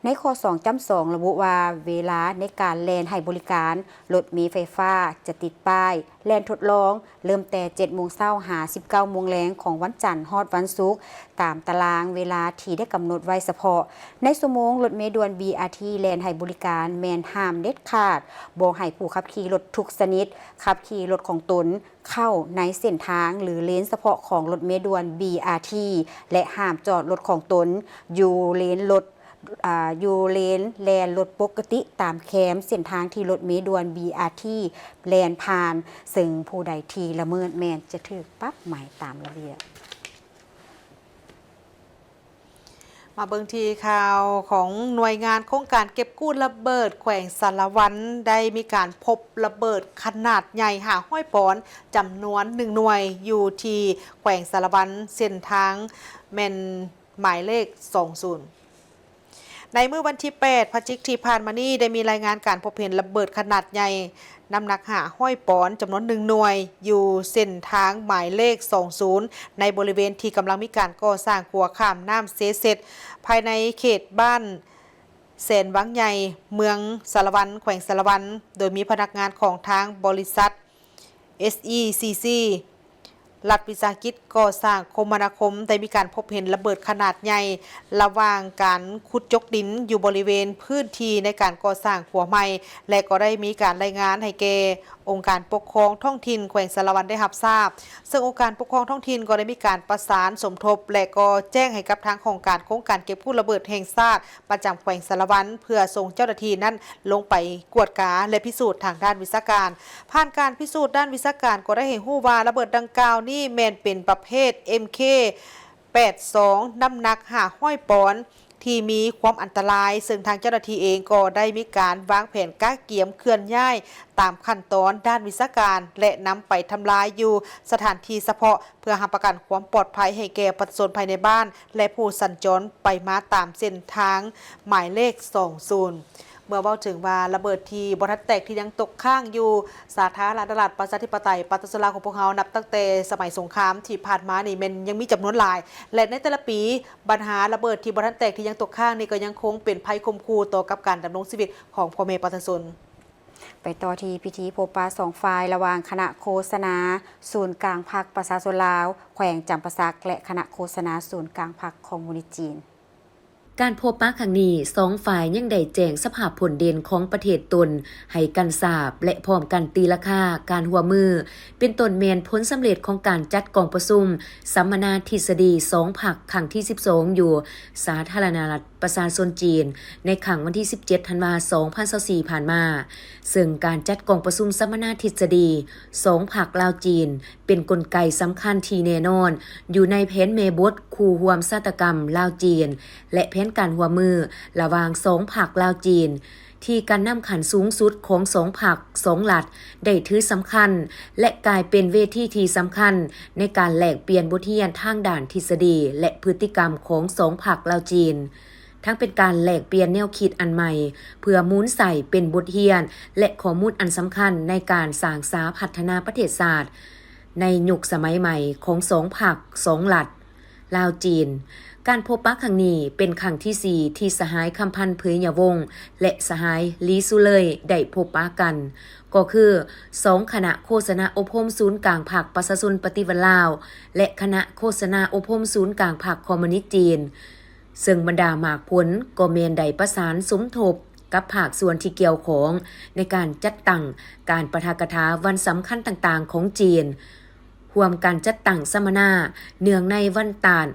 ในข้อ2.2 ระบุว่าเวลาในการแล่นให้บริการรถเมล์ไฟฟ้าจะติดป้ายแล่นทดลองเริ่มแต่ 7:00 นหา 19:00 นแลงของวันจันทร์ฮอดวันศุกร์ตามตารางเวลาที่ได้กำหนดไว้เฉพาะในชั่วโมงรถเมล์ด่วน BRT แล่นให้บริการแม่นห้ามเด็ดขาดบ่ให้ผู้ขับขี่รถทุกชนิดขับขี่รถของตนเข้าในเส้นทางหรือเลนเฉพาะของรถเมล์ด่วน BRT และห้ามจอดรถของตนอยู่เลนแลนรถปกติตามแคมเส้นทางที่รถเมล์ด่วน BRT แลนผ่านซึ่งผู้ใดที่ละเมิดแม่นจะถูกปรับใหม่ตามระเบียบมาเบิ่งทีข่าวของหน่วยงานโครงการเก็บกู้ระเบิดแขวงสารวันได้มีการพบระเบิดขนาดใหญ่หาห้อยปอนจำนวน1หน่วยอยู่ที่แขวงสารวันเส้นทางแม่นหมายเลข20ในเมื่อวันที่8พฤศจิกายนที่ผ่านมานี้ได้มีรายงานการพบเห็นระเบิดขนาดใหญ่น้ำหนักหาห้อยปอนจำนวน1หน่วยอยู่เส้นทางหมายเลข20ในบริเวณที่กำลังมีการก่อสร้างขัวข้ามน้ำเสร็จภายในเขตบ้านแสนวังใหญ่เมืองสารวันแขวงสารวันโดยมีพนักงานของทางบริษัท SECC รัฐวิสาหกิจก่อสร้างคมนาคมได้มีการพบเห็นระเบิดขนาดใหญ่ระหว่างการขุดยกดินอยู่บริเวณพื้นที่ในการก่อสร้างขัวใหม่และก็ได้มีการรายงานให้แก่องค์การปกครองท้องถิ่นแขวงสารวันได้รับทราบซึ่งองค์การปกครองท้องถิ่นก็ได้มีการประสานสมทบและก็แจ้งให้กับทางโครงการเก็บกู้ระเบิดแห่งชาติประจำแขวงสารวันเพื่อส่งเจ้าหน้าที่นั้นลงไปกวดกาและพิสูจน์ทางด้านวิชาการผ่านการพิสูจน์ด้านวิชาการก็ได้เห็นว่าระเบิดดังกล่าวนี้แม่นเป็นประเภท MK82 น้ำหนัก5ห้อยปอนด์ที่มีความอันตรายซึ่งทางเจ้าหน้าที่เองก็ได้มีการวางแผนก้าเกียมเคลื่อนย้ายตามขั้นตอนด้านวิชาการและนำไปทำลายอยู่สถานที่เฉพาะเพื่อประกันความปลอดภัยให้แก่ประชาชนภายในบ้านและผู้สัญจรไปมาตามเส้นทางหมายเลข20เมื่อเว้าถึงว่าระเบิดที่บ่ทันแตกที่ยังตกค้างอยู่สาธารณรัฐประชาธิปไตยปฏิรูปของพวกเรานับตั้งแต่สมัยสงครามที่ผ่านมานี่มันยังมีจำนวนหลายและในแต่ละปีปัญหาระเบิดที่บ่ทันแตกที่ยังตกค้างนี่ก็ยังคงเป็นภัยคมคูต่อกับการดำรงชีวิตของพ่อแม่ประชาชน ไปต่อที่พิธีพบปะสองฝ่ายระหว่างคณะโฆษณาศูนย์กลางพรรคประชาชนลาวแขวงจำปาสักและคณะโฆษณาศูนย์กลางพรรคคอมมิวนิสต์จีนการพบปะครั้งนี้สองฝ่ายยังได้แจ้งสภาพผลเด่นของประเทศตนให้กันทราบและพร้อมกันตีราคาการหัวมือเป็นต้นแมนผลสำเร็จของการจัดกองประชุมสัมมนาทฤษฎี2 พรรคครั้งที่12อยู่สาธารณรัฐประชาชนจีนในครั้งวันที่17ธันวาคม2024ผ่านมาซึ่งการจัดกองประชุมสัมมนาทฤษฎี2 พรรคลาวจีนเป็นกลไกสำคัญที่แน่นอนอยู่ในแผนเมบทคู่ร่วมชาตกรรมลาวจีนและแผนการหัวมือระหว่าง2 พรรคลาวจีนที่การนำขันสูงสุดของ2 พรรค2 รัฐได้ถือสำคัญและกลายเป็นเวทีที่สำคัญในการแลกเปลี่ยนบทเรียนทางด้านทฤษฎีและพฤติกรรมของ2 พรรคลาวจีนทั้งเป็นการแลกเปลี่ยนแนวคิดอันใหม่เพื่อมูลใส่เป็นบทเรียนและข้อมูลอันสำคัญในการสร้างสาพัฒนาประเทศชาติในยุคสมัยใหม่ของ2 พรรค2 รัฐลาวจีนการพบปะครั้งนี้เป็นครั้งที่4ที่สหายคำพันธ์เผยยวงศ์และสหายลีซุเลยได้พบปะกันก็คือ2 คณะโฆษณาอบรมศูนย์กลางพรรคประชาชนปฏิวัติลาวและคณะโฆษณาอบรมศูนย์กลางพรรคคอมมิวนิสต์จีนซึ่งบรรดาหมากผลก็แม่นได้ประสานสมทบกับภาคส่วนที่เกี่ยวข้องในการจัดตั้งการปาฐกถาวันสำคัญต่างๆของจีนร่วมกันจัดตั้งสัมมนาเนื่องในวันต้าน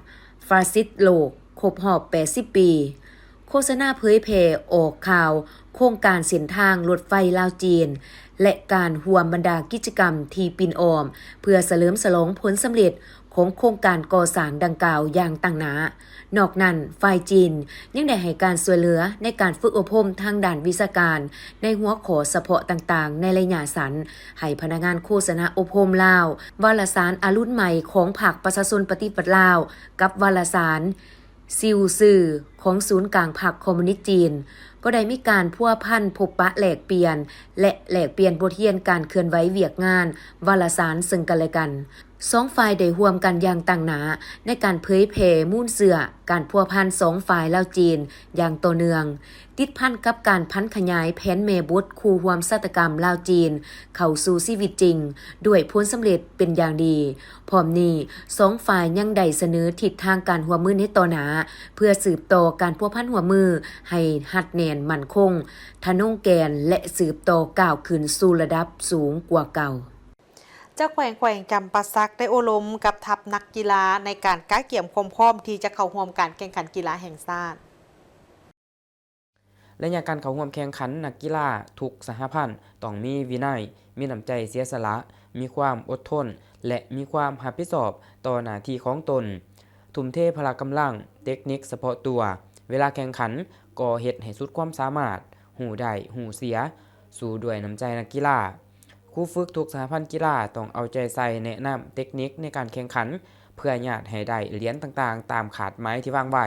ฟาสซิสต์โลกครบรอบ80 ปีโฆษณาเผยแผ่ออกข่าวโครงการเส้นทางรถไฟลาวจีนและการร่วมบรรดากิจกรรมที่ปิ่นอ้อมเพื่อเฉลิมฉลองผลสำเร็จของโครงการก่อสร้างดังกล่าวอย่างตั้งหน้านอกนั้นฝ่ายจีนยังได้ให้การช่วยเหลือในการฝึกอบรมทางด้านวิชาการในหัวข้อเฉพาะต่างๆในระยะสั้นให้พนักงานโฆษณาอบรมลาววารสารอรุณใหม่ของพรรคประชาชนปฏิวัติลาวกับวารสารซิวซือของศูนย์กลางพรรคคอมมิวนิสต์จีนก็ได้มีการพัวพันพบปะแลกเปลี่ยนและแลกเปลี่ยนบทเรียนการเคลื่อนไหวเวียกงานวารสารซึ่งกันและกัน2 ฝ่ายได้ร่วมกันอย่างตั้งหน้าในการเผยแผ่มูลเสื่อการพัวพัน2 ฝ่ายลาวจีนอย่างต่อเนื่องติดพันกับการพันขยายแผนเมบทคู่ร่วมชาตกรรมลาวจีนเข้าสู่ชีวิตจริงด้วยผลสำเร็จเป็นอย่างดีพร้อมนี้2 ฝ่ายยังได้เสนอทิศทางการหัวมือในต่อหน้าเพื่อสืบต่อการพัวพันหัวมือให้หัดแน่นมั่นคงทะนงแกนและสืบต่อก้าวขึ้นสู่ระดับสูงกว่าเก่าเจ้าแขวงจำปาสักได้อบรมกับทัพนักกีฬาในการก้าเกี่ยมความพร้อมที่จะเข้าร่วมการแข่งขันกีฬาแห่งชาติและในการเข้าร่วมแข่งขันนักกีฬาทุกสหพันธ์ต้องมีวินัยมีน้ำใจเสียสละมีความอดทนและมีความรับผิดชอบต่อหน้าที่ของตนทุ่มเทพละกำลังเทคนิคเฉพาะตัวเวลาแข่งขันก็เฮ็ดให้สุดความสามารถหูได้หูเสียสู้ด้วยน้ำใจนักกีฬาครูฝึกทุกสหพันธ์กีฬาต้องเอาใจใส่แนะนำเทคนิคในการแข่งขันเพื่อญาติให้ได้เหรียญต่างๆตามขาดหมายที่วางไว้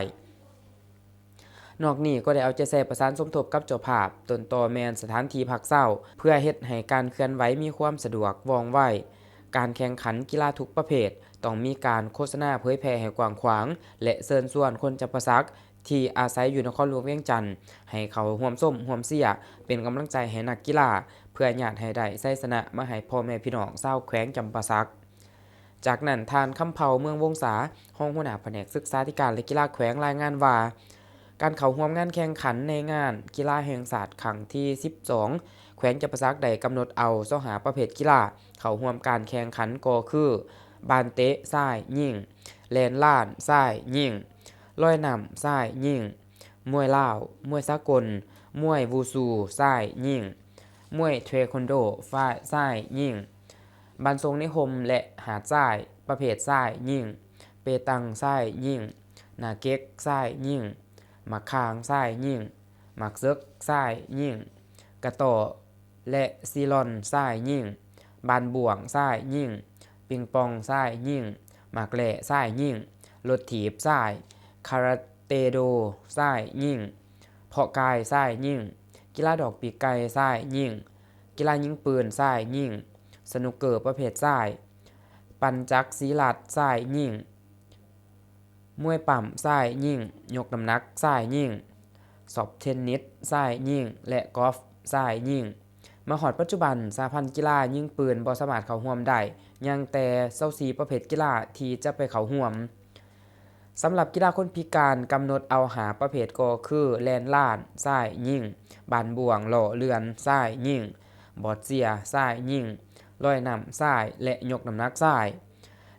นอกนี้ก็ได้เอาใจใส่ประสานสมทบกับเจ้าภาพต้นตอแมนสถานที่พักเศร้าเพื่อเฮ็ดให้การเคลื่อนไหวมีความสะดวกว่องไวการแข่งขันกีฬาทุกประเภทต้องมีการโฆษณาเผยแพร่ให้กว้างขวางและเชิญชวนคนจำปาสักที่อาศัยอยู่นครหลวงเวียงจันทน์ให้เขาร่วมส้มร่วมเสียเป็นกำลังใจให้นักกีฬาเพื่อญาติให้ได้ชัยชนะมาให้พ่อแม่พี่น้องชาวแขวงจำปาสักจากนั้นทานคำเผาเมืองวงศาห้องหัวหน้าแผนกศึกษาธิการและกีฬาแขวงรายงานว่าการเข้าร่วมงานแข่งขันในงานกีฬาแห่งชาติครั้งที่12แขวงจำปาสักได้กำหนดเอา25ประเภทกีฬาเข้าร่วมการแข่งขันก็คือบานเตะซ้ายยิงแล่นล่านซ้ายยิงลอยน้ำซ้ายยิงมวยลาวมวยสากลมวยวูซูซ้ายยิงมวยเทควันโดฝ่ายซ้ายยิงบันทรงนิคมและหาดซ้ายประเภทซ้ายยิงเปตังซ้ายยิงนาเก็กซ้ายยิงหมักคางซ้ายยิงหมักซึกซ้ายยิงกระต่อและซีลอนซ้ายยิงบานบ่วงซ้ายยิงปิงปองซ้ายยิงหมากแหล่ซ้ายยิงรถถีบซ้ายคาราเตโดซ้ายยิงเพาะกายซ้ายยิงกีฬาดอกปีกไก่ซ้ายยิงกีฬายิงปืนซ้ายยิงสนุกเกอร์ประเภทซ้ายปัญจักศีลัดซ้ายยิงมวยปั่มซ้ายยิงยกน้ำหนักซ้ายยิงสอบเทนนิสซ้ายยิงและกอล์ฟซ้ายยิง มาฮอดปัจจุบันสหพันธ์กีฬายิงปืนบ่สามารถเข้าร่วมได้ยังแต่24ประเภทกีฬาที่จะไปเข้าร่วมสำหรับกีฬาคนพิการกำหนดเอาหาประเภทก็คือแล่นล่านซ้ายยิงบานบ่วงหล่อเรือนซ้ายยิงบอดเสียซ้ายยิงลอยน้ำซ้ายและยกน้ำหนักซ้าย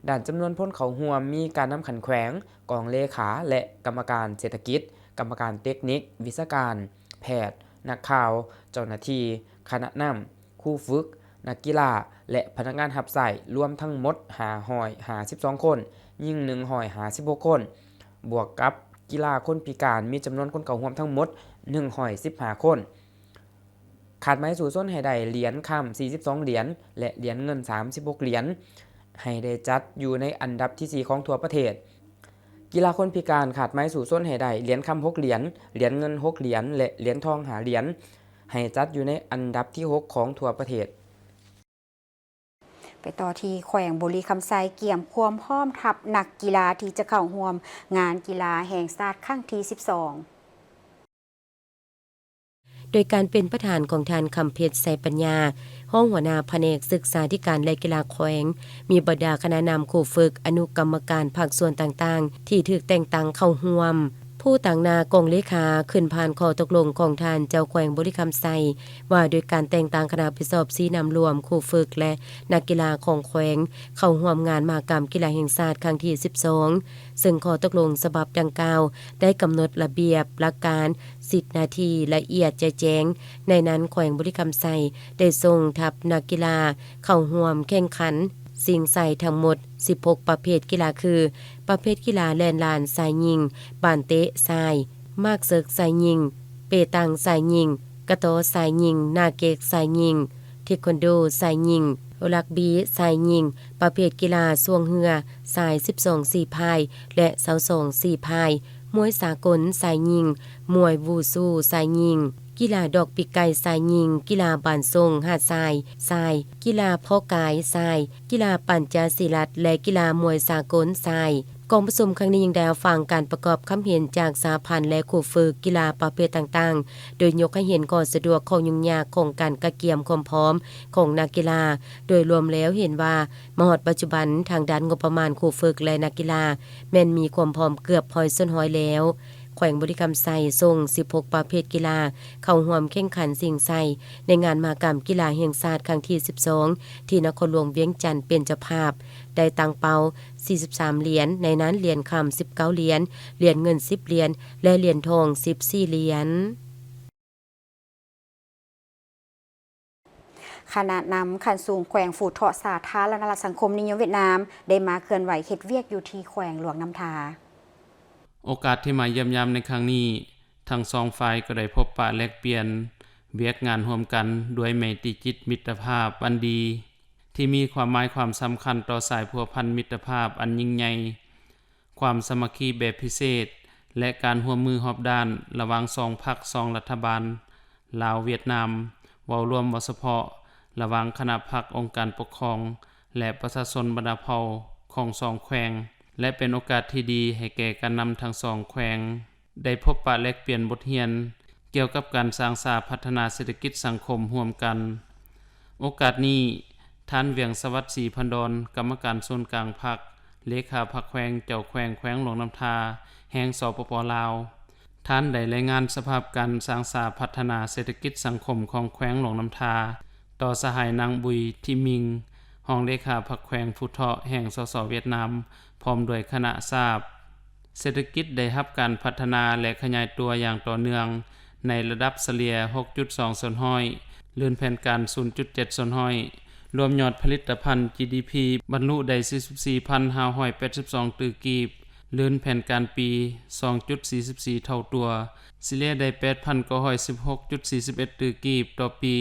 ด้านจำนวนพ้นเข้าร่วมมีการนำขันแขวงกองเลขาและกรรมการเศรษฐกิจกรรมการเทคนิควิชาการแพทย์นักข่าวเจ้าหน้าที่คณะนำครูฝึกนักกีฬาและพนักงานรับใช้รวมทั้งหมด552คนยิ่ง156คนบวกกับกีฬาคนพิการมีจำนวนคนเข้าร่วมทั้งหมด115คนขาดไม้สู่ส้นให้ได้เหรียญคำ42เหรียญและเหรียญเงิน36เหรียญให้ได้จัดอยู่ในอันดับที่4ของทั่วประเทศกีฬาคนพิการขาดไม้สู่ส้นให้ได้เหรียญคำ6เหรียญเหรียญเงิน6เหรียญและเหรียญทอง5เหรียญให้จัดอยู่ในอันดับที่6ของทั่วประเทศไปต่อที่แขวงบุรีคำไซเกี่ยมความพร้อมทัพนักกีฬาที่จะเข้าร่วมงานกีฬาแห่งชาติครั้งที่12โดยการเป็นประธานของทานคำเพชรไสปัญญาห้องหัวหน้าแผนกศึกษาธิการและกีฬาแขวงมีบรรดาคณะนำครูฝึกอนุกรรมการภาคส่วนต่างๆที่ถูกแต่งตั้งเข้าร่วมผู้ต่างหน้ากองเลขาขึ้นผ่านข้อตกลงของทานเจ้าแขวงบุรีคำไซว่าโดยการแต่งตั้งคณะผู้สอบสีนำรวมครูฝึกและนักกีฬาของแขวงเข้าร่วมงานมหกรรมกีฬาแห่งชาติครั้งที่12ซึ่งข้อตกลงฉบับดังกล่าวได้กำหนดระเบียบหลักการ10นาทีละเอียดแจ้งในนั้นแขวงบุรีคำไซได้ส่งทัพนักกีฬาเข้าร่วมแข่งขันสิ่งใส่ทั้งหมด16ประเภทกีฬาคือประเภทกีฬาแล่นลานสายยิงบานเตะสายมากเซิกสายยิงเปตังสายยิงกระโตสายยิงนาเกกสายยิงเทควันโดสายยิงรักบีสายยิงประเภทกีฬาสวงเรือสาย12สี่พายและเสา2สี่พายมวยสากลสายยิงมวยวูซูสายยิงกีฬาดอกปีกไก่สายยิงกีฬาบานทรงหาดทรายกีฬาเพาะกายทรายกีฬาปั่นจักรยานและกีฬามวยสากลทรายกองประชุมครั้งนี้ยังได้ฟังการประกอบคำเห็นจากสหพันธ์และครูฝึกกีฬาประเภทต่างๆโดยยกให้เห็นข้อสะดวกข้อยุ่งยากของการกระเกียมความพร้อมของนักกีฬาโดยรวมแล้วเห็นว่ามหอดปัจจุบันทางด้านงบประมาณครูฝึกและนักกีฬาแม้นมีความพร้อมเกือบ100%แล้วแขวงบุรีคำไซส่ง16ประเภทกีฬาเข้าร่วมแข่งขันสิ่งใส่ในงานมหกรรมกีฬาแห่งชาติครั้งที่12ที่นครหลวงเวียงจันทน์เป็นเจ้าภาพได้ตั้งเป้า43เหรียญในนั้นเหรียญคำ19เหรียญเหรียญเงิน10เหรียญและเหรียญทอง14เหรียญคณะนำขันสูงแขวงฝูเถาะสาธารณรัฐสังคมนิยมเวียดนามได้มาเคลื่อนไหวเฮ็ดเวียกอยู่ที่แขวงหลวงน้ำทาโอกาสที่มาเยี่ยมยามในครั้งนี้ทั้งสองฝ่ายก็ได้พบปะแลกเปลี่ยนเวียกงานร่วมกันด้วยไมตรีจิตมิตรภาพอันดีที่มีความหมายความสำคัญต่อสายพัวพันมิตรภาพอันยิ่งใหญ่ความสามัคคีแบบพิเศษและการร่วมมือรอบด้านระหว่าง2พรรค2รัฐบาลลาวเวียดนามเว้ารวมบ่เฉพาะระหว่างคณะพรรคองค์การปกครองและประชาชนบรรดาเผ่าของ2แขวงและเป็นโอกาสที่ดีให้แก่การนำทั้ง2แขวงได้พบปะแลกเปลี่ยนบทเรียนเกี่ยวกับการสร้างสาพัฒนาเศรษฐกิจสังคมร่วมกันโอกาสนี้ท่านเวียงสวัสดิ์ศรีพันดรกรรมการส่วนกลางพรรคเลขาพรรคแขวงเจ้าแขวงแขวงหลวงน้ำทาแห่งสปป.ลาวท่านได้รายงานสภาพการสร้างสาพัฒนาเศรษฐกิจสังคมของแขวงหลวงน้ำทาต่อสหายนางบุยที่มิงห้องเลขาพรรคแขวงฟูเถาะแห่งสสเวียดนามพร้อมด้วยคณะทราบเศรษฐกิจได้รับการพัฒนาและขยายตัวอย่างต่อเนื่องในระดับเฉลี่ย 6.2 ส่วนห้อยเลื่อนแผนการ 0.7 ส่วนห้อยรวมยอดผลิตภัณฑ์ GDP บรรลุได้ 44,582 ตื้อกีบเลื่อนแผนการปี 2.44 เท่าตัวเฉลี่ยได้ 8,916.41 ตื้อกีบต่อปี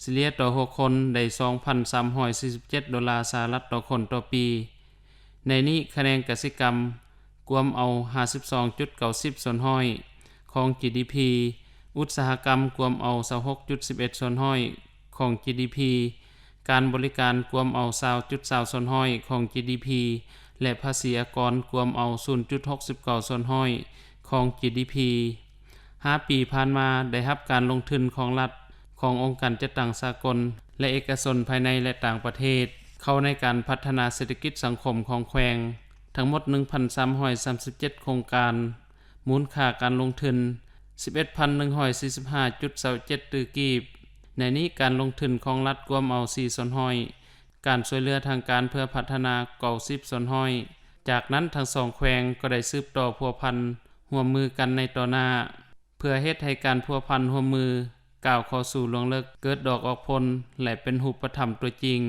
เฉลี่ยต่อ6คนได้ 2,347 ดอลลาร์สหรัฐต่อคนต่อปีในนี้คะแนนกสิกรรมกวมเอา 52.90 ส่วนห้อยของ GDP อุตสาหกรรมกวมเอา 26.11 ส่วนห้อยของ GDP การบริการกวมเอา 20.20 ส่วนห้อยของ GDP และภาษีอากรกวมเอา 0.69 ส่วนห้อยของ GDP 5 ปีผ่านมาได้รับการลงทุนของรัฐ ขององค์การจัดตั้งสากลและเอกชนภายในและต่างประเทศเข้าในการพัฒนาเศรษฐกิจสังคมของแขวงทั้งหมด 1,337 โครงการมูลค่าการลงทุน 11,145.27 ตื้อกีบในนี้การลงทุนของรัฐรวมเอา4ส่วนห้อยการช่วยเหลือทางการเพื่อพัฒนา90ส่วนห้อยจากนั้นทั้งสองแขวงก็ได้สืบต่อพัวพันร่วมมือกันในต่อหน้าเพื่อเฮ็ดให้การพัวพันร่วมมือก้าวเข้าสู่ลงเลิกเกิดดอกออกผลและเป็นรูปธรรมตัวจริง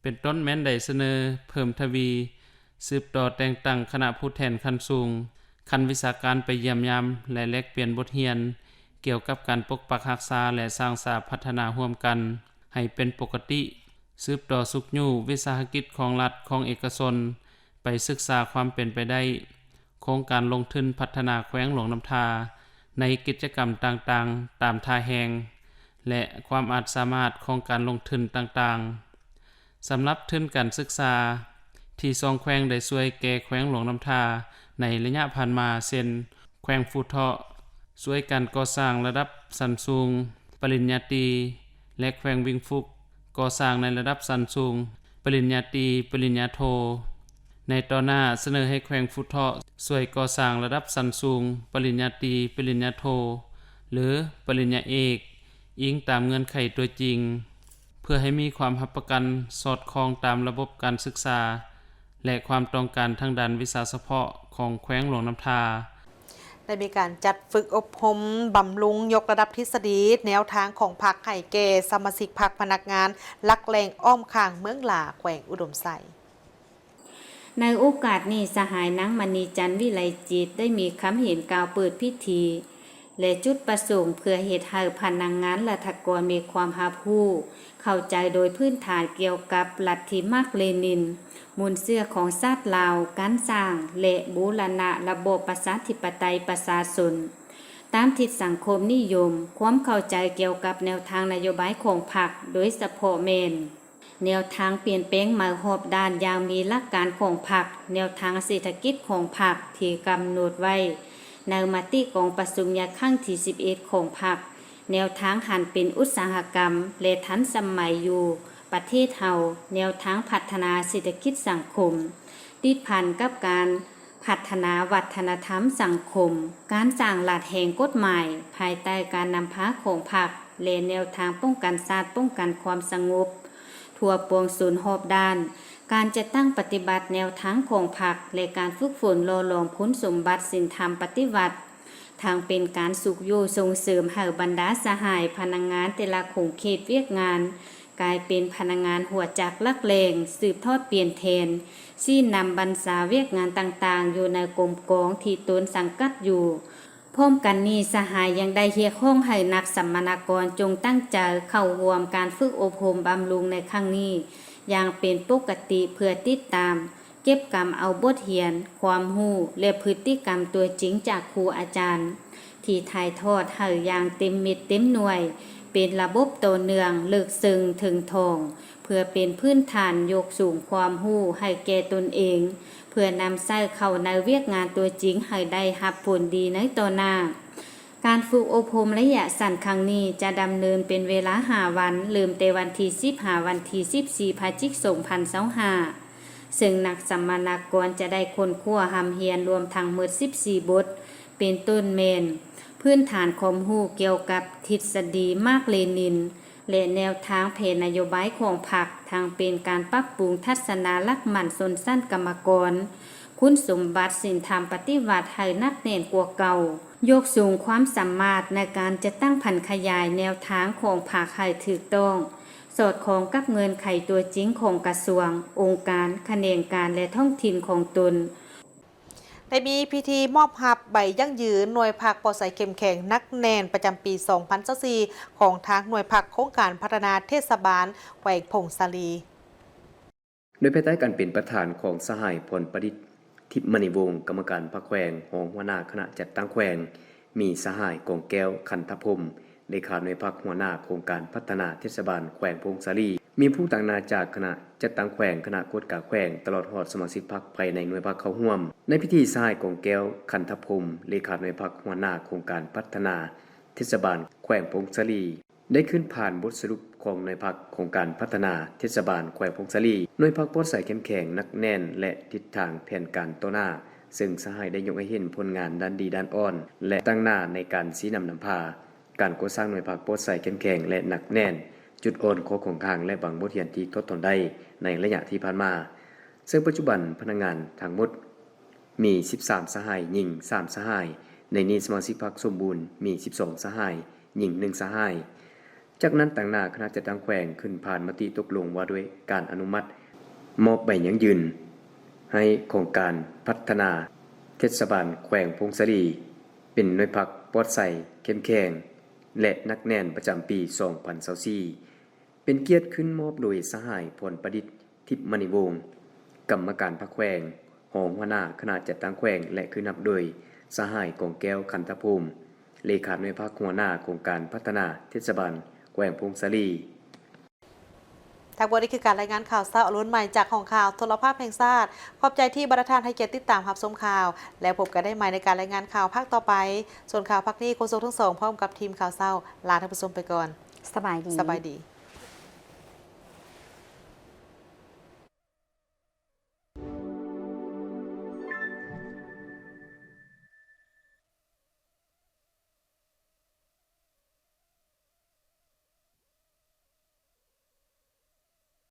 เป็นต้นแม้นได้เสนอเพิ่มทวีสืบต่อแต่งตั้งคณะผู้แทนขั้นสูงขั้นวิชาการไปเยี่ยมยามและแลกเปลี่ยนบทเรียนเกี่ยวกับการปกปักรักษาและสร้างสรรค์พัฒนาร่วมกันให้เป็นปกติสืบต่อสุขอยู่วิสาหกิจของรัฐของเอกชนไปศึกษาความเป็นไปได้โครงการลงทุนพัฒนาแขวงหลวงน้ำทาในกิจกรรมต่างๆตามท่าแหงและความอาจสามารถของการลงทุนต่างๆสำหรับทุนการศึกษาที่สองแขวงได้ช่วยแก่แขวงหลวงน้ำทาในระยะผ่านมาเช่นแขวงฟูเทาะช่วยการก่อสร้างระดับชั้นสูงปริญญาตรีและแขวงวิงฟุกก่อสร้างในระดับชั้นสูงปริญญาตรีปริญญาโทในต่อหน้าเสนอให้แขวงฟูเทาะช่วยก่อสร้างระดับชั้นสูงปริญญาตรีปริญญาโทหรือปริญญาเอกอิงตามเงื่อนไขตัวจริงเพื่อให้มีความรับประกันสอดคล้องตามระบบการศึกษาและความต้องการทางด้านวิชาเฉพาะของแขวงหลวงน้ำทาได้มีการจัดฝึกอบรมบำรุงยกระดับทฤษฎีแนวทางของพรรคไห่แก่สมาชิกพรรคพนักงานลักแรงอ้อมข้างเมืองหลาแขวงอุดมไซในโอกาสนี้สหายนางมณีจันทร์วิไลจิตได้มีคำเห็นกล่าวเปิดพิธีและจุดประสงค์เพื่อเหตุให้พนักงานรัฐกรมีความรับรู้เข้าใจโดยพื้นฐานเกี่ยวกับลัทธิมาร์กเลนินมูลเชื่อของชาติลาวการสร้างและบูรณะระบบประชาธิปไตยประชาชนตามทิศสังคมนิยมความเข้าใจเกี่ยวกับแนวทางนโยบายของพรรคโดยเฉพาะแม่นแนวทางเปลี่ยนแปลงมารอบด้านอย่างมีหลักการของพรรคแนวทางเศรษฐกิจของพรรคที่กำหนดไว้ในมติของประชุมใหญ่ครั้งที่11ของพรรคแนวทางหันเป็นอุตสาหกรรมและทันสมัยอยู่ประเทศเฮาแนวทางพัฒนาเศรษฐกิจสังคมติดพันกับการพัฒนาวัฒนธรรมสังคมการสร้างหลักแห่งกฎหมายภายใต้การนำพาของพรรคและแนวทางป้องกันชาติป้องกันความสงบทั่วปวงส่วนรอบด้านการจะตั้งปฏิบัติแนวทางของพรรคและการฝึกฝนหล่อหลอมคุณสมบัติศีลธรรมปฏิบัติทางเป็นการสุขอยู่ส่งเสริมให้บรรดาสหายพนักงานแต่ละของเขตเวียกงานกลายเป็นพนักงานหัวจักลักเลงสืบทอดเปลี่ยนแทนที่นำบรรษาเวียกงานต่างๆอยู่ในกรมกองที่ตนสังกัดอยู่พร้อมกันนี้สหายยังได้เรียกร้องให้นักสัมมนากรจงตั้งใจเข้าร่วมการฝึกอบรมบำรุงในครั้งนี้อย่างเป็นปกติเพื่อติดตามเก็บกรรมเอาบทเรียนความรู้และพฤติกรรมตัวจริงจากครูอาจารย์ที่ถ่ายทอดให้อย่างเต็มเม็ดเต็มหน่วยเป็นระบบต่อเนื่องลึกซึ้งถึงทองเพื่อเป็นพื้นฐานยกสูงความรู้ให้แก่ตนเองเพื่อนำใช้เข้าในเวียกงานตัวจริงให้ได้รับผลดีในต่อหน้าการฝึกอบรมระยะสั้นครั้งนี้จะดำเนินเป็นเวลา5วันเริ่มแต่วันที่10วันที่14พฤศจิกายน2025ซึ่งนักสัมมนากรจะได้ค้นคว้าหำเรียนรวมทั้งหมด14บทเป็นต้นเมนพื้นฐานความรู้เกี่ยวกับทฤษฎีมาร์กเลนินและแนวทางแผนนโยบายของพรรคทางเป็นการปรับปรุงทัศนลักษณ์มั่นชนชั้นกรรมกรคุณสมบัติศีลธรรมปฏิบัติให้นักแน่นกว่าเก่ายกสูงความสามารถในการจะตั้งผันขยายแนวทางของพรรคให้ถูกต้องสอดคล้องกับเงินไขตัวจริงของกระทรวงองค์การแขนงการและท้องถิ่นของตนได้มีพิธีมอบหับใบยั่งยืนหน่วยผักปลอดสารเข้มแข็งนักแน่นประจำปี 2024 ของทางหน่วยผักโครงการพัฒนาเทศบาลแขวงพงศาลีโดยภายใต้การเป็นประธานของสหายพลประดิษฐ์ทิพย์มณีวงศ์กรรมการพรรคแขวงรองหัวหน้าคณะจัดตั้งแขวงมีสหายกองแก้วคันธพรมเลขาหน่วยพรรคหัวหน้าโครงการพัฒนาเทศบาลแขวงพงศาลีมีผู้ต่างนาจากคณะจัดตั้งแขวงคณะกฎการแขวงตลอดหอดสมาชิกพรรคภายในหน่วยพรรคเข้าร่วมในพิธีสหายกองแก้วคันธพรมเลขาหน่วยพรรคหัวหน้าโครงการพัฒนาเทศบาลแขวงพงศาลี ได้ขึ้นผ่านบทสรุปของหน่วยพักโครงการพัฒนาเทศบาลแขวงพงศาลีหน่วยพักปลดใส่เข้มแข็งนักแน่นและทิศทางแผนการต่อหน้าซึ่งสหายได้ยกให้เห็นผลงานด้านดีด้านอ่อนและตั้งหน้าในการชี้นำนำพาการก่อสร้างหน่วยพักปลดใส่เข้มแข็งและหนักแน่นจุดอ่อนของทางและบางบทเรียนที่ทดตนได้ในระยะที่ผ่านมาซึ่งปัจจุบันพนักงานทั้งหมดมี13สหายหญิง3สหายในนี้สมาชิกพรรคสมบูรณ์มี12สหายหญิง1สหายจากนั้นต่างหน้าคณะจัดตั้งแขวงขึ้นผ่านมติตกลงว่าด้วยการอนุมัติมอบใบยั่งยืนให้โครงการพัฒนาเทศบาลแขวงพงศาลีเป็นหน่วยพักปลอดใสเข้มแข็งและนักแน่นประจำปี2024เป็นเกียรติขึ้นมอบโดยสหายพลประดิษฐ์ทิพย์มณีวงศ์กรรมการพรรคแขวงรองหัวหน้าคณะจัดตั้งแขวงและคือนับโดยสหายกองแก้วคันธภูมิเลขาธิการหัวหน้าโครงการพัฒนาเทศบาลแขวงพงศาลีทางบนี้คือการรายงานข่าวเช้าอรุณใหม่จากของข่าวโทรภาพแห่งชาติขอบใจที่บรรทานให้เกียรติติดตามรับชมข่าว แล้วพบกันได้ใหม่ในการรายงานข่าวภาคต่อไปส่วนข่าวภาคนี้โฆษกทั้งสองพร้อมกับทีมข่าวเช้าลาท่านผู้ชมไปก่อน สบายดี